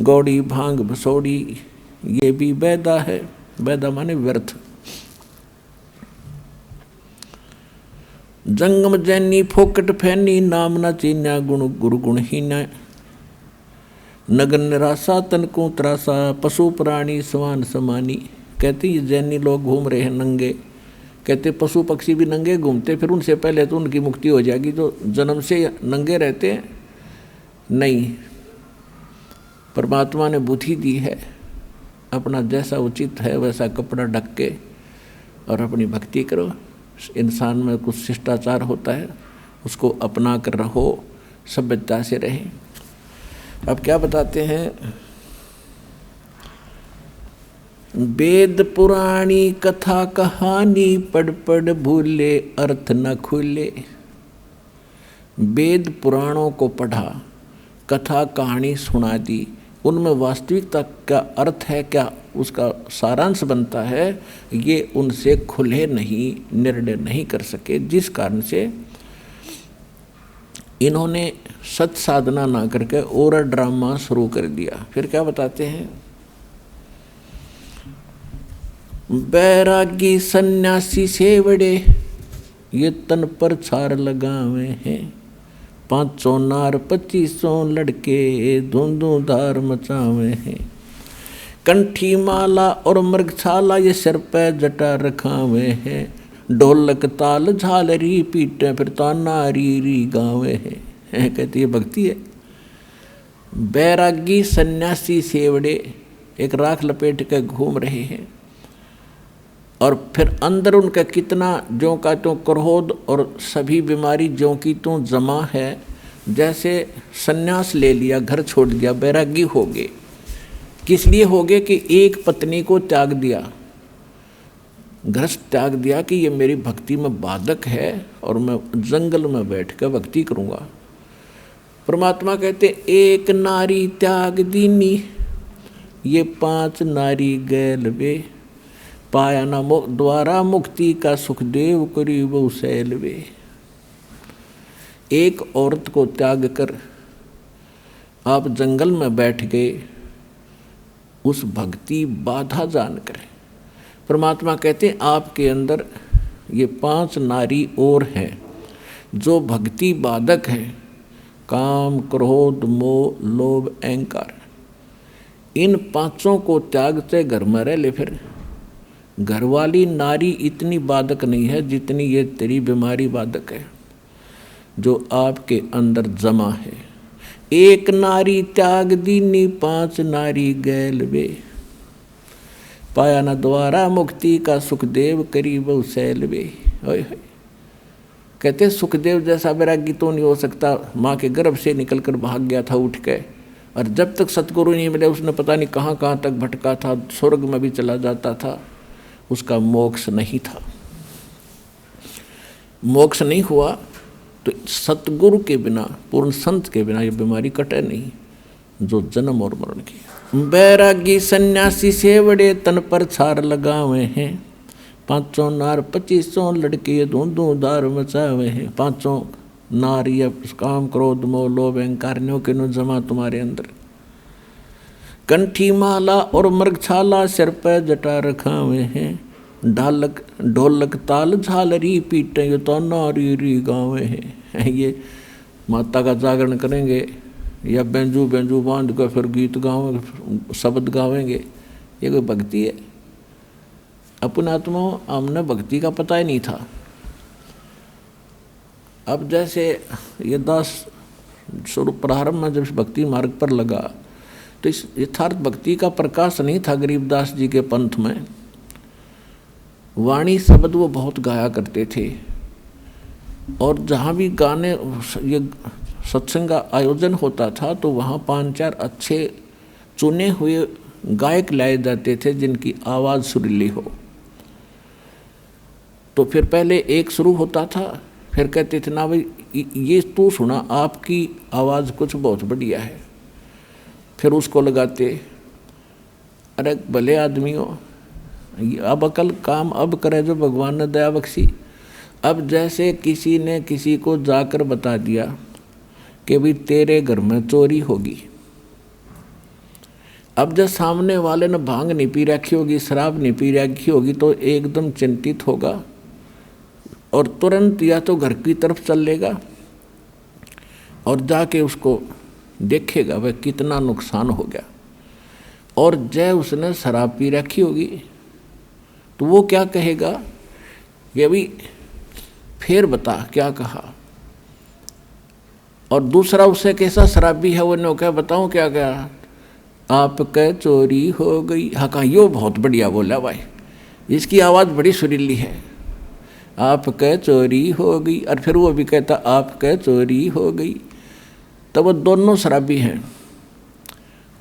गौड़ी भांग भसौड़ी, ये भी बैदा है। बैदा माने व्यर्थ। जंगम जैनी फोकट फैनी, नाम न चीन्या गुण गुरु गुणहीना। नगन निराशा तन को त्रासा, पशु प्राणी समान समानी। कहते ये जैनी लोग घूम रहे हैं नंगे, कहते पशु पक्षी भी नंगे घूमते, फिर उनसे पहले तो उनकी मुक्ति हो जाएगी जो जन्म से नंगे रहते हैं। नहीं, परमात्मा ने बुद्धि दी है, अपना जैसा उचित है वैसा कपड़ा ढक के और अपनी भक्ति करो। इंसान में कुछ शिष्टाचार होता है, उसको अपना कर रहो, सभ्यता से रहें। अब क्या बताते हैं, वेद पुराणी कथा कहानी, पढ़ पढ़ भूले अर्थ न खुले। वेद पुराणों को पढ़ा, कथा कहानी सुना दी, उनमें वास्तविकता क्या अर्थ है, क्या उसका सारांश बनता है, ये उनसे खुले नहीं, निर्णय नहीं कर सके, जिस कारण से इन्होंने सत साधना ना करके और ड्रामा शुरू कर दिया। फिर क्या बताते हैं, बैरागी सन्यासी सेवड़े, ये तन पर छार लगावे हैं। 500 नार 2500 लड़के, धुंधुधार मचावे हैं। कंठी माला और मृगछाला, ये सिर पे जटा रखावे हैं। ढोलक ताल झालरी पीटे, फिर ताना री री गावे हैं। कहती है भक्ति है। बैरागी सन्यासी सेवड़े एक राख लपेट के घूम रहे हैं, और फिर अंदर उनका कितना ज्यों का त्यों क्रोध और सभी बीमारी ज्यों की त्यों जमा है। जैसे सन्यास ले लिया, घर छोड़ दिया, बैरागी हो गए। किस लिए हो गए कि एक पत्नी को त्याग दिया, घर त्याग दिया कि ये मेरी भक्ति में बाधक है और मैं जंगल में बैठ कर भक्ति करूँगा। परमात्मा कहते एक नारी त्याग दीनी, ये 5 नारी गैल वे। पाया न द्वारा मुक्ति का सुखदेव, करी बहु सैल वे। एक औरत को त्याग कर आप जंगल में बैठ गए, उस भक्ति बाधा जानकर। परमात्मा कहते आपके अंदर ये 5 नारी और हैं जो भक्ति बाधक है। काम, क्रोध, मोह, लोभ, अहंकार, इन 5 को त्यागते घर में रह ले। फिर घरवाली नारी इतनी बाधक नहीं है जितनी ये तेरी बीमारी बाधक है जो आपके अंदर जमा है। एक नारी त्याग दीनी, 5 नारी गैल वे। पाया न द्वारा मुक्ति का सुखदेव, करी बहु सैल वे। कहते सुखदेव जैसा वैरागी तो नहीं हो सकता, माँ के गर्भ से निकलकर भाग गया था उठ के, और जब तक सतगुरु नहीं मिले उसने पता नहीं कहाँ कहाँ तक भटका था, स्वर्ग में भी चला जाता था, उसका मोक्ष नहीं था। मोक्ष नहीं हुआ तो सतगुरु के बिना, पूर्ण संत के बिना ये बीमारी कटे नहीं जो जन्म और मरण की। बैरागी सन्यासी सेवड़े, तन पर छार लगावे हैं। 500 नार 2500 लड़के, धुंधुधार मचावे हैं। 500 नार ये काम, क्रोध, मोह, लोभ, अहंकार के नो जमा तुम्हारे अंदर। कंठी माला और मृगछाला, सिर पर जटा रखावे हैं। ढोलक ताल झालरी पीटे, ये तो नारी री गावे हैं। ये माता का जागरण करेंगे या बेंजू बेंजू बांध कर फिर गीत गावेंगे, शब्द गावेंगे, ये कोई भक्ति है? अपने आत्मा हमने भक्ति का पता ही नहीं था। अब जैसे ये दास शुरू प्रारंभ में जब भक्ति मार्ग पर लगा तो इस यथार्थ भक्ति का प्रकाश नहीं था गरीबदास जी के पंथ में। वाणी शब्द वो बहुत गाया करते थे, और जहाँ भी गाने ये सत्संग का आयोजन होता था तो वहाँ 5-4 अच्छे चुने हुए गायक लाए जाते थे जिनकी आवाज़ सुरीली हो। तो फिर पहले एक शुरू होता था, फिर कहते थे ना भाई ये तू सुना, आपकी आवाज़ कुछ बहुत बढ़िया है। फिर उसको लगाते, अरे भले आदमियों अब अकल काम अब करे जो भगवान ने दया बख्शी। अब जैसे किसी ने किसी को जाकर बता दिया कि भाई तेरे घर में चोरी होगी, अब जब सामने वाले ने भांग नहीं पी रखी होगी, शराब नहीं पी रखी होगी, तो एकदम चिंतित होगा, और तुरंत या तो घर की तरफ चल लेगा और जाके उसको देखेगा वह कितना नुकसान हो गया। और जय उसने शराब पी रखी होगी तो वो क्या कहेगा कि अभी फिर बता क्या कहा। और दूसरा उससे कैसा शराबी है वो ने क्या बताऊं क्या कहा, आपके चोरी हो गई। हाँ कहा यो बहुत बढ़िया बोला भाई, इसकी आवाज़ बड़ी सुरीली है, आपके चोरी हो गई। और फिर वो भी कहता आपके चोरी हो गई। तब वो दोनों शराबी हैं।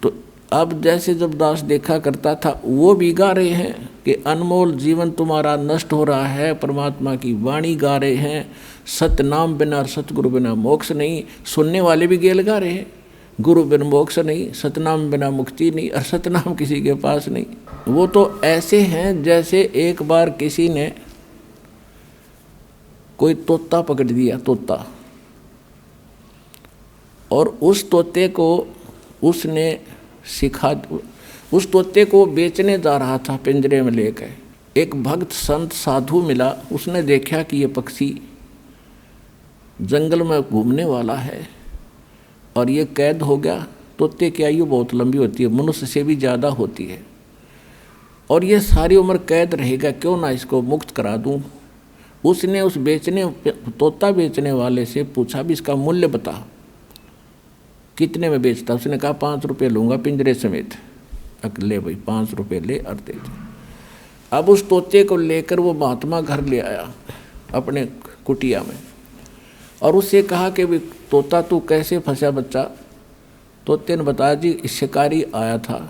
तो अब जैसे जब दास देखा करता था वो भी गा रहे हैं कि अनमोल जीवन तुम्हारा नष्ट हो रहा है, परमात्मा की वाणी गा रहे हैं, सत्य नाम बिना और सतगुरु बिना मोक्ष नहीं। सुनने वाले भी गेल गा रहे हैं, गुरु बिन मोक्ष नहीं, सतनाम बिना मुक्ति नहीं, और सतनाम किसी के पास नहीं। वो तो ऐसे हैं जैसे एक बार किसी ने कोई तोता पकड़ दिया, तोता, और उस तोते को उसने सिखा, उस तोते को बेचने जा रहा था पिंजरे में लेकर। एक भक्त संत साधु मिला, उसने देखा कि ये पक्षी जंगल में घूमने वाला है और ये कैद हो गया। तोते की आयु बहुत लंबी होती है, मनुष्य से भी ज़्यादा होती है, और ये सारी उम्र कैद रहेगा, क्यों ना इसको मुक्त करा दूं। उसने उस तोता बेचने वाले से पूछा भी इसका मूल्य बता, कितने में बेचता। उसने कहा 5 रुपये लूँगा पिंजरे समेत। ले भाई 5 रुपये ले और दे दे। अब उस तोते को लेकर वो महात्मा घर ले आया अपने कुटिया में, और उससे कहा कि भी तोता तू कैसे फंसा बच्चा। तोते ने बताया जी शिकारी आया था,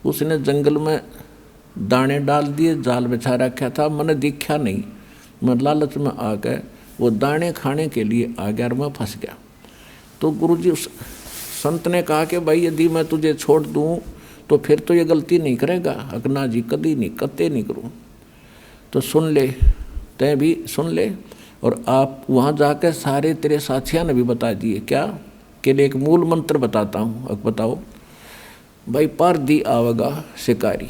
उसने जंगल में दाने डाल दिए, जाल बिछा रखा था, मैंने दिखा नहीं, मैं लालच में आ गए, वो दाने खाने के लिए आ गया और मैं फंस गया। तो गुरुजी उस संत ने कहा कि भाई यदि मैं तुझे छोड़ दूं तो फिर तो ये गलती नहीं करेगा। अगना जी कदी नहीं, कत्ते नहीं करूं। तो सुन ले, तय भी सुन ले, और आप वहाँ जाकर सारे तेरे साथियों ने भी बता दिए क्या के लिए एक मूल मंत्र बताता हूँ। अब बताओ भाई, पर दी आवेगा शिकारी,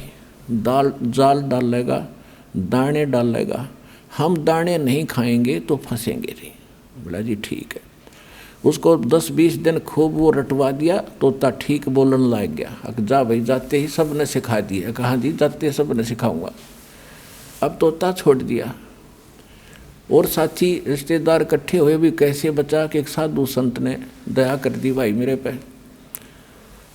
जाल डालेगा, दाने डालेगा, हम दाने नहीं खाएंगे तो फंसेंगे नहीं। बोला जी ठीक है। उसको 10-20 दिन खूब वो रटवा दिया, तोता ठीक बोलने लग गया। जा भाई, जाते ही सब ने सिखा दिया। कहाँ जी, जाते सब ने सिखाऊंगा। अब तोता छोड़ दिया, और साथी रिश्तेदार इकट्ठे हुए भी कैसे बचा कि एक साधु संत ने दया कर दी भाई मेरे पे,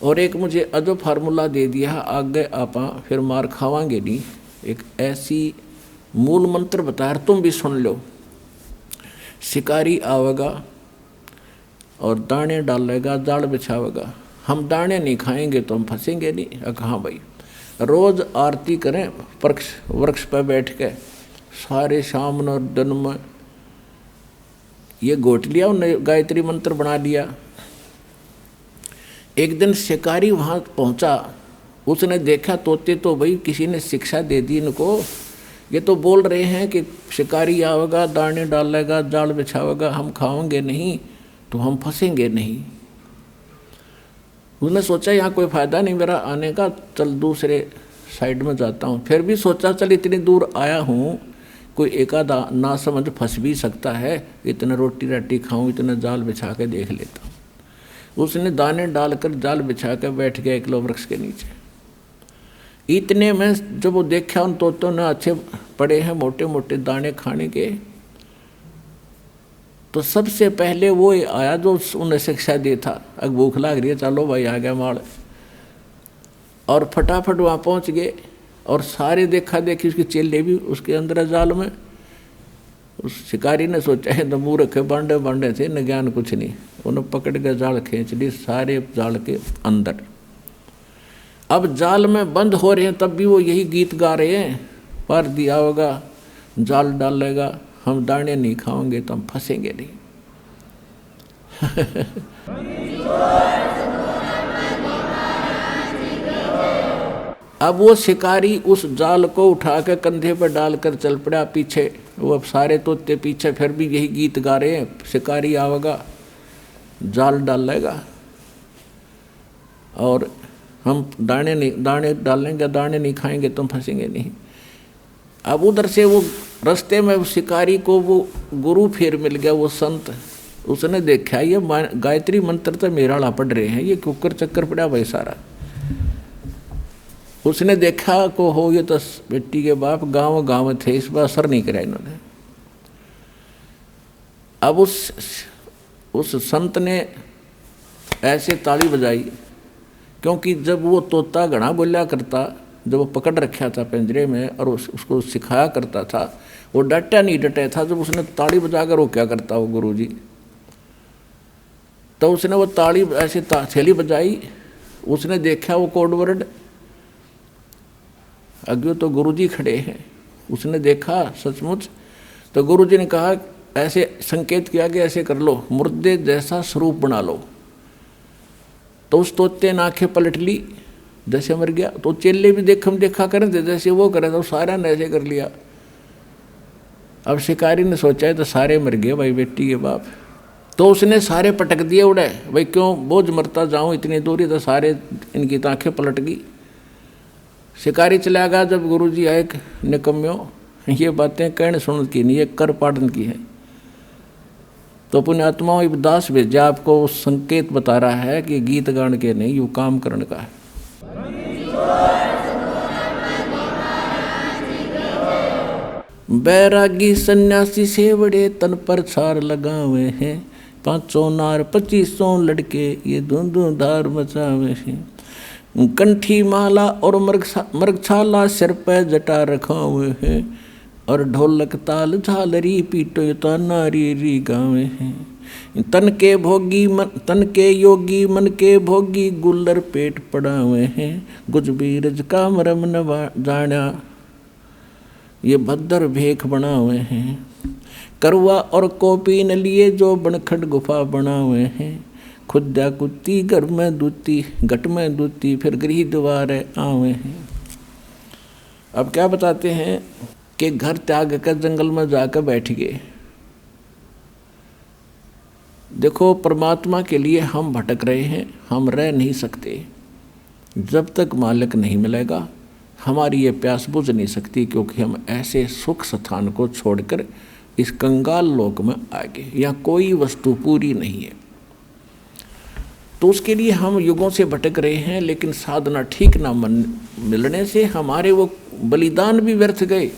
और एक मुझे अजो फार्मूला दे दिया, आगे आपा फिर मार खावांगे नहीं। एक ऐसी मूल मंत्र बताया, तुम भी सुन लो। शिकारी आवेगा और दाने डालेगा, जाल बिछावेगा, हम दाने नहीं खाएंगे तो हम फंसेंगे नहीं। कहाँ भाई, रोज़ आरती करें वृक्ष पर बैठ के, सारे शाम और दिन में ये घोट लिया, उन्हें गायत्री मंत्र बना लिया। एक दिन शिकारी वहाँ पहुँचा, उसने देखा तोते तो भाई किसी ने शिक्षा दे दी इनको, ये तो बोल रहे हैं कि शिकारी आवेगा, दाने डालेगा, जाल बिछावेगा, हम खाओगे नहीं तो हम फंसेंगे नहीं। उसने सोचा यहाँ कोई फ़ायदा नहीं मेरा आने का, चल दूसरे साइड में जाता हूँ। फिर भी सोचा चल इतनी दूर आया हूँ, कोई एकादा ना समझ फंस भी सकता है, इतना रोटी राटी खाऊँ, इतना जाल बिछा के देख लेता हूँ। उसने दाने डालकर जाल बिछा कर बैठ गया एक वृक्ष के नीचे। इतने में जब वो देखा उन तोतों ने अच्छे पड़े हैं मोटे मोटे दाने खाने के, तो सबसे पहले वो आया जो उन्हें शिक्षा दे था। अब भूख लग रही है, चलो भाई आ गया माड़, और फटाफट वहाँ पहुँच गए, और सारे देखा देखी उसके चेले भी उसके अंदर जाल में। उस शिकारी ने सोचा है तो मुँह रखे बांडे बांडे थे, न ज्ञान कुछ नहीं, उन्हें पकड़ के जाल खींच ली सारे जाल के अंदर। अब जाल में बंद हो रहे हैं तब भी वो यही गीत गा रहे हैं, पर दिया होगा, जाल डालेगा, हम दाने नहीं खाओगे तो हम फंसेंगे नहीं। अब वो शिकारी उस जाल को उठा के कंधे पर डालकर चल पड़ा पीछे। वो अब सारे तोते पीछे फिर भी यही गीत गा रहे हैं, शिकारी आवेगा, जाल डालेगा, और हम दाने डालेंगे, दाने नहीं खाएंगे तो हम फंसेंगे नहीं। अब उधर से वो रास्ते में शिकारी को वो गुरु फिर मिल गया, वो संत। उसने देखा ये गायत्री मंत्र तो मेरा पढ़ रहे हैं, ये कुकर चक्कर पड़ा भाई सारा। उसने देखा को हो ये तो बेटी के बाप गांव गांव थे, इस बार असर नहीं करा इन्होंने। अब उस संत ने ऐसे ताली बजाई, क्योंकि जब वो तोता घना बोला करता, जब वो पकड़ रखा था पिंजरे में और उसको सिखाया करता था, वो डटा नहीं डटे था। जब उसने ताली बजाकर वो क्या करता वो गुरुजी, तो उसने वो ताली ऐसे थैली बजाई। उसने देखा वो कोड वर्ड, अज्ञो तो गुरुजी खड़े हैं। उसने देखा सचमुच, तो गुरुजी ने कहा ऐसे संकेत किया कि ऐसे कर लो, मुर्दे जैसा स्वरूप बना लो। तो उस तोते ने आंखें पलट ली, जैसे मर गया। तो चेले भी देखा करें थे, जैसे वो करे तो सारा ने ऐसे कर लिया। अब शिकारी ने सोचा है तो सारे मर गए भाई बेटी के बाप। तो उसने सारे पटक दिए उड़े, भाई क्यों बोझ मरता जाऊं इतनी दूरी, तो सारे इनकी आंखें पलट गई। शिकारी चला गया। जब गुरुजी आए, निकम्यों ये बातें कहने सुन की नहीं, ये कर पाड़न की है। तो पुण्यात्माओं इब्दास भेजा आपको संकेत बता रहा है कि गीत गान के नहीं, यू काम करने का है। बैरागी सन्यासी सेवड़े तन पर छार लगावे हैं, 500 नार 2500 लड़के ये धुंधु धार मचावे हैं। कंठी माला और मृगछाला सिर पे जटा रखा हुए हैं, और ढोलक ताल झालरी पीटो तो नारी री गावे हैं। तन के योगी मन के भोगी गुल्लर पेट पड़ा हुए हैं, गुज बीरज का मरम न जाना ये भद्र भेख बना हुए हैं। करवा और कोपी न लिए जो बनखट गुफा बना हुए हैं, खुद्या कुत्ती घर में दूती घट में दूती फिर गृह द्वारे आवे हैं। अब क्या बताते हैं कि घर त्याग कर जंगल में जाकर बैठ गए। देखो परमात्मा के लिए हम भटक रहे हैं, हम रह नहीं सकते। जब तक मालिक नहीं मिलेगा हमारी ये प्यास बुझ नहीं सकती, क्योंकि हम ऐसे सुख स्थान को छोड़कर इस कंगाल लोक में आ गए। यहाँ कोई वस्तु पूरी नहीं है, तो उसके लिए हम युगों से भटक रहे हैं। लेकिन साधना ठीक ना मिलने से हमारे वो बलिदान भी व्यर्थ गए।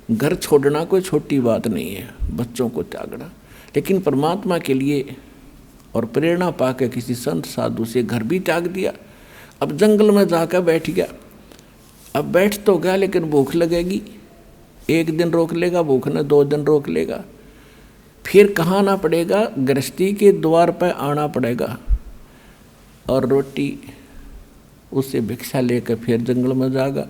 घर छोड़ना कोई छोटी बात नहीं है, बच्चों को त्यागना, लेकिन परमात्मा के लिए और प्रेरणा पाकर किसी संत साधु से घर भी त्याग दिया। अब जंगल में जाकर बैठ गया। अब बैठ तो गया, लेकिन भूख लगेगी। 1 दिन रोक लेगा भूख ने, 2 दिन रोक लेगा, फिर कहाँ आना पड़ेगा, गृहस्थी के द्वार पर आना पड़ेगा और रोटी उससे भिक्षा लेकर फिर जंगल में जाएगा,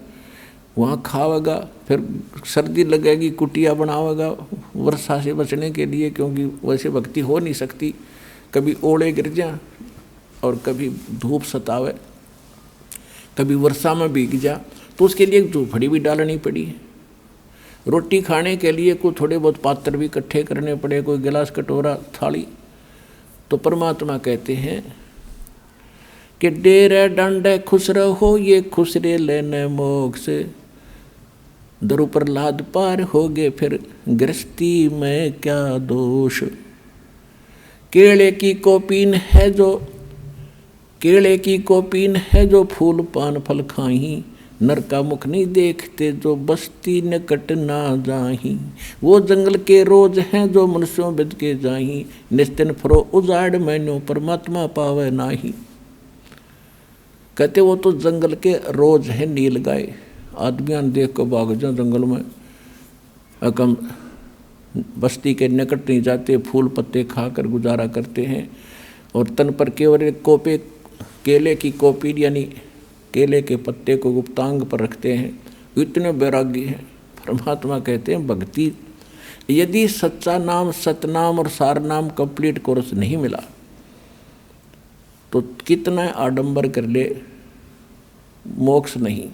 वहाँ खावेगा। फिर सर्दी लगेगी, कुटिया बनावेगा वर्षा से बचने के लिए, क्योंकि वैसे भक्ति हो नहीं सकती। कभी ओले गिर जाए और कभी धूप सतावे, कभी वर्षा में भीग जा, तो उसके लिए झोपड़ी भी डालनी पड़ी। रोटी खाने के लिए कोई थोड़े बहुत पात्र भी इकट्ठे करने पड़े, कोई गिलास कटोरा थाली। तो परमात्मा कहते हैं कि डेरे डंडे खुश रहो ये खुसरे लेने मोक्ष, दरु प्रहलाद पार हो गए फिर गृहस्थी में क्या दोष। केले की कोपीन है जो फूल पान फल खाही, नर का मुख नहीं देखते जो बस्ती निकट ना जाही। वो जंगल के रोज हैं जो मनुष्यों बिद के जाही, निस्तिन फरो उजाड़ मैनो परमात्मा पावे नाही। कहते वो तो जंगल के रोज है नील गाय, आदमियां देख कर भाग जाओ जंगल में, अकम बस्ती के निकट नहीं जाते, फूल पत्ते खाकर गुजारा करते हैं। और तन पर केवल एक कोपे केले की कोपी यानी केले के पत्ते को गुप्तांग पर रखते हैं, इतने बैरागी हैं। परमात्मा कहते हैं भक्ति यदि सच्चा नाम सतनाम और सार नाम कंप्लीट कोर्स नहीं मिला तो कितना आडंबर कर ले, मोक्ष नहीं।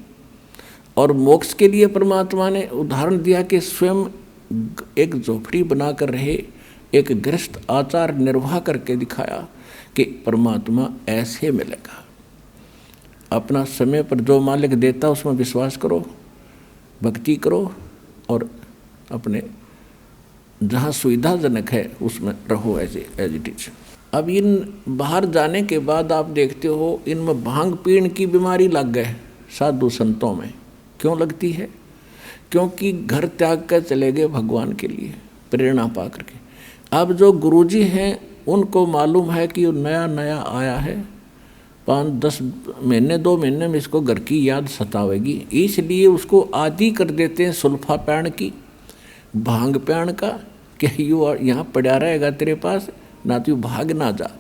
और मोक्ष के लिए परमात्मा ने उदाहरण दिया कि स्वयं एक झोपड़ी बनाकर रहे, एक गृहस्थ आचार निर्वाह करके दिखाया कि परमात्मा ऐसे मिलेगा। अपना समय पर जो मालिक देता उसमें विश्वास करो, भक्ति करो और अपने जहाँ सुविधाजनक है उसमें रहो एज इट इज। अब इन बाहर जाने के बाद आप देखते हो इनमें भांग पीण की बीमारी लग गए साधु संतों में। क्यों लगती है? क्योंकि घर त्याग कर चले गए भगवान के लिए प्रेरणा पा करके। अब जो गुरुजी हैं उनको मालूम है कि नया नया आया है, 5-10 महीने 2 महीने में इसको घर की याद सतावेगी, इसलिए उसको आदि कर देते हैं सुल्फा पैण की, भांग पैण का, कि यू यहाँ पड़ा रहेगा तेरे पास ना, तो भाग ना जा।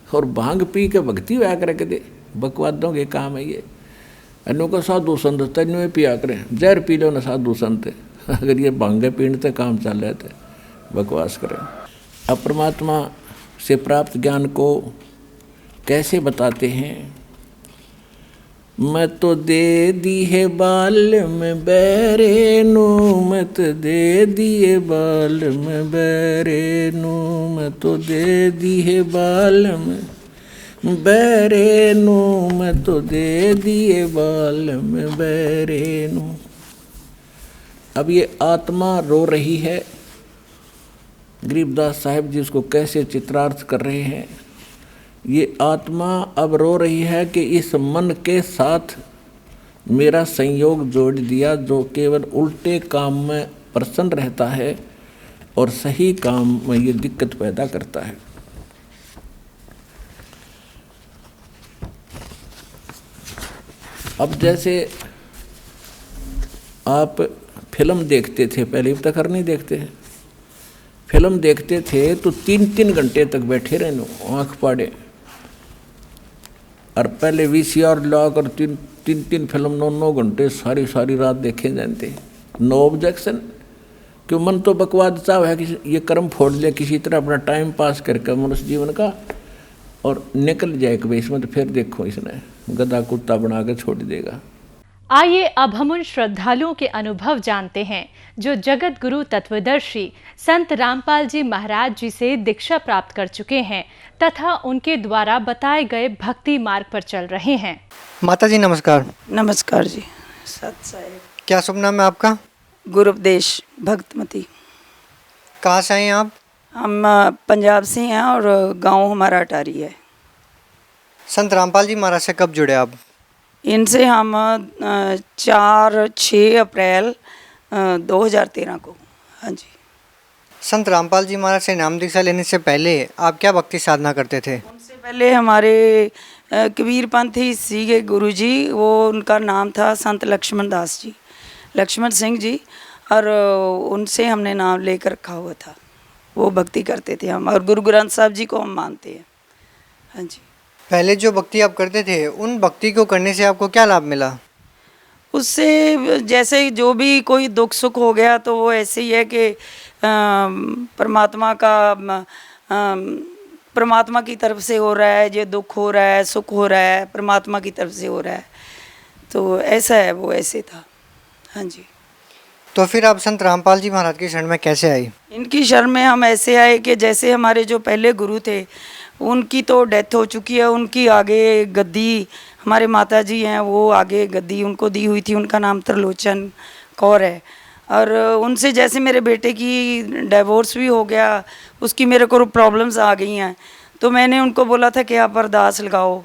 और भांग पी के भक्ति हुआ करके दे, बकवादों के काम है ये। अनु को साधु संत तेन पिया करें, जहर पी लो ना साधु संत, अगर ये भांगे पीने काम चल रहे थे बकवास करें। अब परमात्मा से प्राप्त ज्ञान को कैसे बताते हैं? मत तो दे दी है बाल में बैरे नू, मत दे दिए बाल में बैरे नू, मत तो दे दी है बाल में बैरे नू, मत तो दे दिए बाल में बैरे नू। अब ये आत्मा रो रही है, गरीबदास साहिब जी उसको कैसे चित्रार्थ कर रहे हैं। ये आत्मा अब रो रही है कि इस मन के साथ मेरा संयोग जोड़ दिया, जो केवल उल्टे काम में प्रसन्न रहता है और सही काम में ये दिक्कत पैदा करता है। अब जैसे आप फिल्म देखते थे, पहले अब तक नहीं देखते हैं, फिल्म देखते थे तो 3-3 घंटे तक बैठे रहने, आँख पाड़े, और पहले VCR लाकर 3-3 फिल्म 9-9 घंटे सारी रात देखे जाते। नो ऑब्जेक्शन, क्यों? मन तो बकवाद चाह है कि ये कर्म फोड़ लिया किसी तरह अपना टाइम पास करके मनुष्य जीवन का और निकल जाए कि इसमें, तो फिर देखो इसने गधा कुत्ता बना के छोड़ देगा। आइए अब हम उन श्रद्धालुओं के अनुभव जानते हैं जो जगत गुरु तत्वदर्शी संत रामपाल जी महाराज जी से दीक्षा प्राप्त कर चुके हैं तथा उनके द्वारा बताए गए भक्ति मार्ग पर चल रहे हैं। माता जी नमस्कार। नमस्कार जी। सत साहिब। क्या शुभ नाम है आपका? गुरुपदेश भक्तमती। कहाँ से हैं आप? हम पंजाब से हैं और गांव हमारा अटारी है। संत रामपाल जी महाराज से कब जुड़े आप? इनसे हम 4-6 अप्रैल 2013 को। हाँ जी। संत रामपाल जी महाराज से नाम दीक्षा लेने से पहले आप क्या भक्ति साधना करते थे? उनसे पहले हमारे कबीर पंथी सीगे गुरु जी, वो उनका नाम था संत लक्ष्मण दास जी, लक्ष्मण सिंह जी, और उनसे हमने नाम लेकर रखा हुआ था। वो भक्ति करते थे हम, और गुरु ग्रंथ साहब जी को हम मानते हैं। हाँ जी। पहले जो भक्ति आप करते थे उन भक्ति को करने से आपको क्या लाभ मिला? उससे जैसे जो भी कोई दुख सुख हो गया तो वो ऐसे ही है कि परमात्मा की तरफ से हो रहा है, ये दुख हो रहा है, सुख हो रहा है, परमात्मा की तरफ से हो रहा है, तो ऐसा है, वो ऐसे था। हाँ जी। तो फिर आप संत रामपाल जी महाराज की शरण में कैसे आई? इनकी शरण में हम ऐसे आए कि जैसे हमारे जो पहले गुरु थे उनकी तो डेथ हो चुकी है, उनकी आगे गद्दी हमारे माता जी हैं, वो आगे गद्दी उनको दी हुई थी, उनका नाम त्रिलोचन कौर है। और उनसे जैसे मेरे बेटे की डिवोर्स भी हो गया, उसकी मेरे को प्रॉब्लम्स आ गई हैं, तो मैंने उनको बोला था कि आप अरदास लगाओ,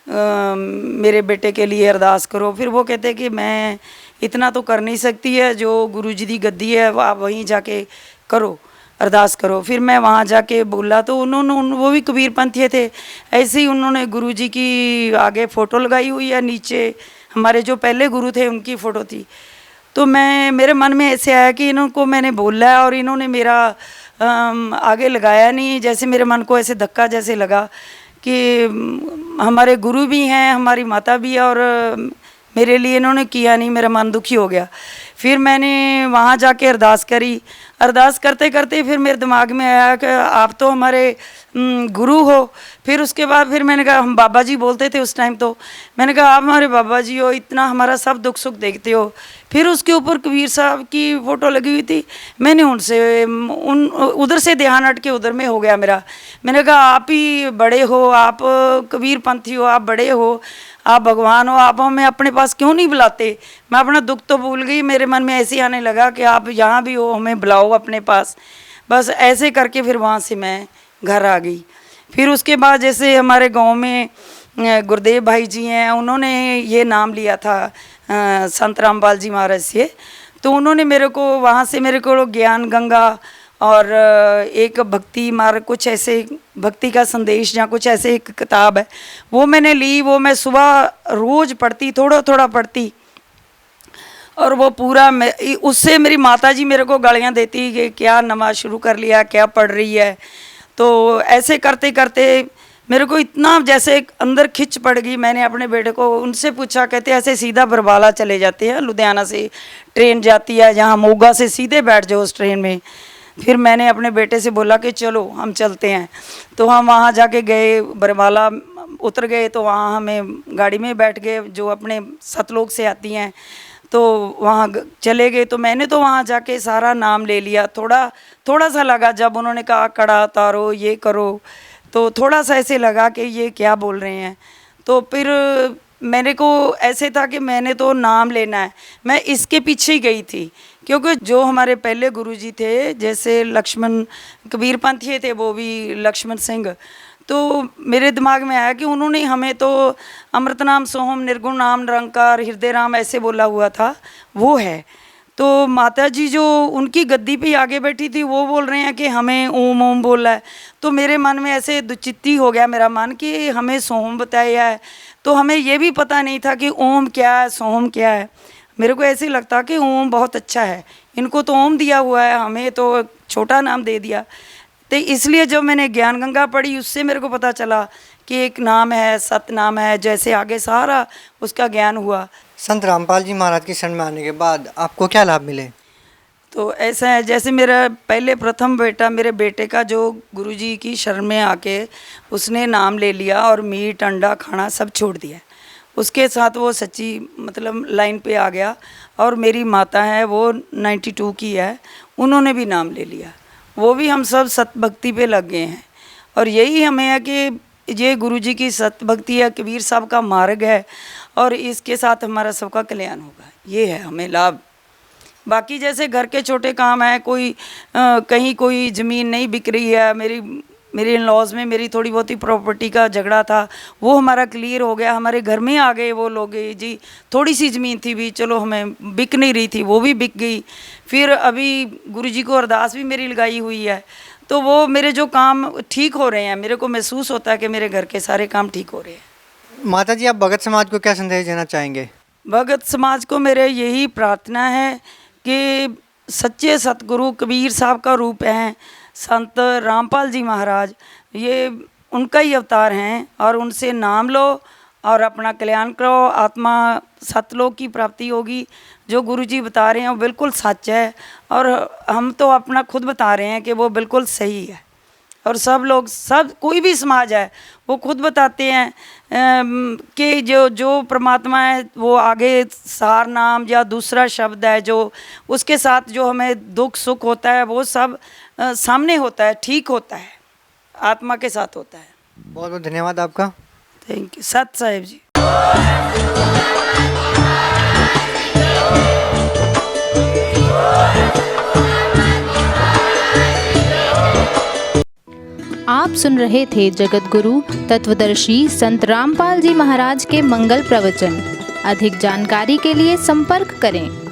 मेरे बेटे के लिए अरदास करो। फिर वो कहते कि मैं इतना तो कर नहीं सकती है, जो गुरुजी दी गद्दी है आप वहीं जाके करो, अरदास करो। फिर मैं वहाँ जाके बोला तो उन्होंने, वो भी कबीर पंथी थे, ऐसे ही उन्होंने गुरुजी की आगे फ़ोटो लगाई हुई है, नीचे हमारे जो पहले गुरु थे उनकी फ़ोटो थी। तो मेरे मन में ऐसे आया कि इनको मैंने बोला है और इन्होंने मेरा आगे लगाया नहीं, जैसे मेरे मन को ऐसे धक्का जैसे लगा कि हमारे गुरु भी हैं, हमारी माता भी है, और मेरे लिए इन्होंने किया नहीं, मेरा मन दुखी हो गया। फिर मैंने वहाँ जाके अरदास करी, अरदास करते करते फिर मेरे दिमाग में आया कि आप तो हमारे गुरु हो। फिर उसके बाद फिर मैंने कहा, हम बाबा जी बोलते थे उस टाइम, तो मैंने कहा आप हमारे बाबा जी हो, इतना हमारा सब दुख सुख देखते हो। फिर उसके ऊपर कबीर साहब की फ़ोटो लगी हुई थी, मैंने उनसे उधर से ध्यान हट के उधर में हो गया मेरा। मैंने कहा आप ही बड़े हो, आप कबीर पंथी हो, आप बड़े हो, आप भगवान हो, आप हमें अपने पास क्यों नहीं बुलाते। मैं अपना दुख तो भूल गई, मेरे मन में ऐसे आने लगा कि आप यहाँ भी हो, हमें बुलाओ अपने पास। बस ऐसे करके फिर वहाँ से मैं घर आ गई। फिर उसके बाद जैसे हमारे गांव में गुरुदेव भाई जी हैं, उन्होंने ये नाम लिया था संत रामपाल जी महाराज से, तो उन्होंने मेरे को वहाँ से मेरे को ज्ञान गंगा और एक भक्ति मार्ग, कुछ ऐसे भक्ति का संदेश या कुछ ऐसे एक किताब है, वो मैंने ली। वो मैं सुबह रोज़ पढ़ती, थोड़ा थोड़ा पढ़ती, और वो पूरा उससे मेरी माताजी मेरे को गालियाँ देती कि क्या नमाज शुरू कर लिया, क्या पढ़ रही है। तो ऐसे करते करते मेरे को इतना जैसे अंदर खिंच पड़ गई। मैंने अपने बेटे को उनसे पूछा, कहते ऐसे सीधा बरवाला चले जाते हैं, लुधियाना से ट्रेन जाती है, जहाँ मोगा से सीधे बैठ जाओ उस ट्रेन में। फिर मैंने अपने बेटे से बोला कि चलो हम चलते हैं। तो हम वहाँ जाके गए, बरवाला उतर गए, तो वहाँ हमें गाड़ी में बैठ गए जो अपने सतलोक से आती हैं, तो वहाँ चले गए। तो मैंने तो वहाँ जाके सारा नाम ले लिया। थोड़ा सा लगा जब उन्होंने कहा कड़ा उतारो, ये करो, तो थोड़ा सा ऐसे लगा कि ये क्या बोल रहे हैं। तो फिर मेरे को ऐसे था कि मैंने तो नाम लेना है, मैं इसके पीछे ही गई थी। क्योंकि जो हमारे पहले गुरुजी थे, जैसे लक्ष्मण कबीर पंथी थे, वो भी लक्ष्मण सिंह, तो मेरे दिमाग में आया कि उन्होंने हमें तो अमृत नाम सोहम निर्गुण नाम निरंकार हृदय राम ऐसे बोला हुआ था, वो है। तो माता जी जो उनकी गद्दी पे आगे बैठी थी, वो बोल रहे हैं कि हमें ओम ओम बोला है। तो मेरे मन में ऐसे दुचित्ती हो गया मेरा मन कि हमें सोहम बताया है, तो हमें ये भी पता नहीं था कि ओम क्या है, सोहम क्या है। मेरे को ऐसे लगता कि ओम बहुत अच्छा है, इनको तो ओम दिया हुआ है, हमें तो छोटा नाम दे दिया। तो इसलिए जब मैंने ज्ञान गंगा पढ़ी, उससे मेरे को पता चला कि एक नाम है, सत नाम है, जैसे आगे सारा उसका ज्ञान हुआ। संत रामपाल जी महाराज की शरण में आने के बाद आपको क्या लाभ मिले? तो ऐसा है, जैसे मेरा पहले प्रथम बेटा, मेरे बेटे का जो गुरुजी की शरण में आके उसने नाम ले लिया और मीट अंडा खाना सब छोड़ दिया, उसके साथ वो सच्ची मतलब लाइन पे आ गया। और मेरी माता है वो 92 की है, उन्होंने भी नाम ले लिया, वो भी हम सब सत भक्ति पे लग गए हैं। और यही हमें है कि ये गुरुजी की सत भक्ति है, कबीर साहब का मार्ग है, और इसके साथ हमारा सबका कल्याण होगा, ये है हमें लाभ। बाकी जैसे घर के छोटे काम है, कोई कहीं कोई ज़मीन नहीं बिक रही है, मेरे इन लॉज में मेरी थोड़ी बहुत ही प्रॉपर्टी का झगड़ा था, वो हमारा क्लियर हो गया। हमारे घर में आ गए वो लोग जी, थोड़ी सी ज़मीन थी भी, चलो हमें बिक नहीं रही थी, वो भी बिक गई। फिर अभी गुरुजी को अरदास भी मेरी लगाई हुई है, तो वो मेरे जो काम ठीक हो रहे हैं, मेरे को महसूस होता है कि मेरे घर के सारे काम ठीक हो रहे हैं। माता जी, आप भगत समाज को क्या संदेश देना चाहेंगे? भगत समाज को मेरे यही प्रार्थना है कि सच्चे सतगुरु कबीर साहब का रूप हैं संत रामपाल जी महाराज, ये उनका ही अवतार हैं, और उनसे नाम लो और अपना कल्याण करो, आत्मा सतलोक की प्राप्ति होगी। जो गुरुजी बता रहे हैं वो बिल्कुल सच है, और हम तो अपना खुद बता रहे हैं कि वो बिल्कुल सही है। और सब लोग, सब कोई भी समाज है, वो खुद बताते हैं कि जो परमात्मा है वो आगे सार नाम या दूसरा शब्द है, जो उसके साथ जो हमें दुख सुख होता है वो सब सामने होता है, ठीक होता है, आत्मा के साथ होता है। बहुत बहुत धन्यवाद आपका। थैंक यू सत साहेब जी। आप सुन रहे थे जगत गुरु तत्वदर्शी संत रामपाल जी महाराज के मंगल प्रवचन। अधिक जानकारी के लिए संपर्क करें।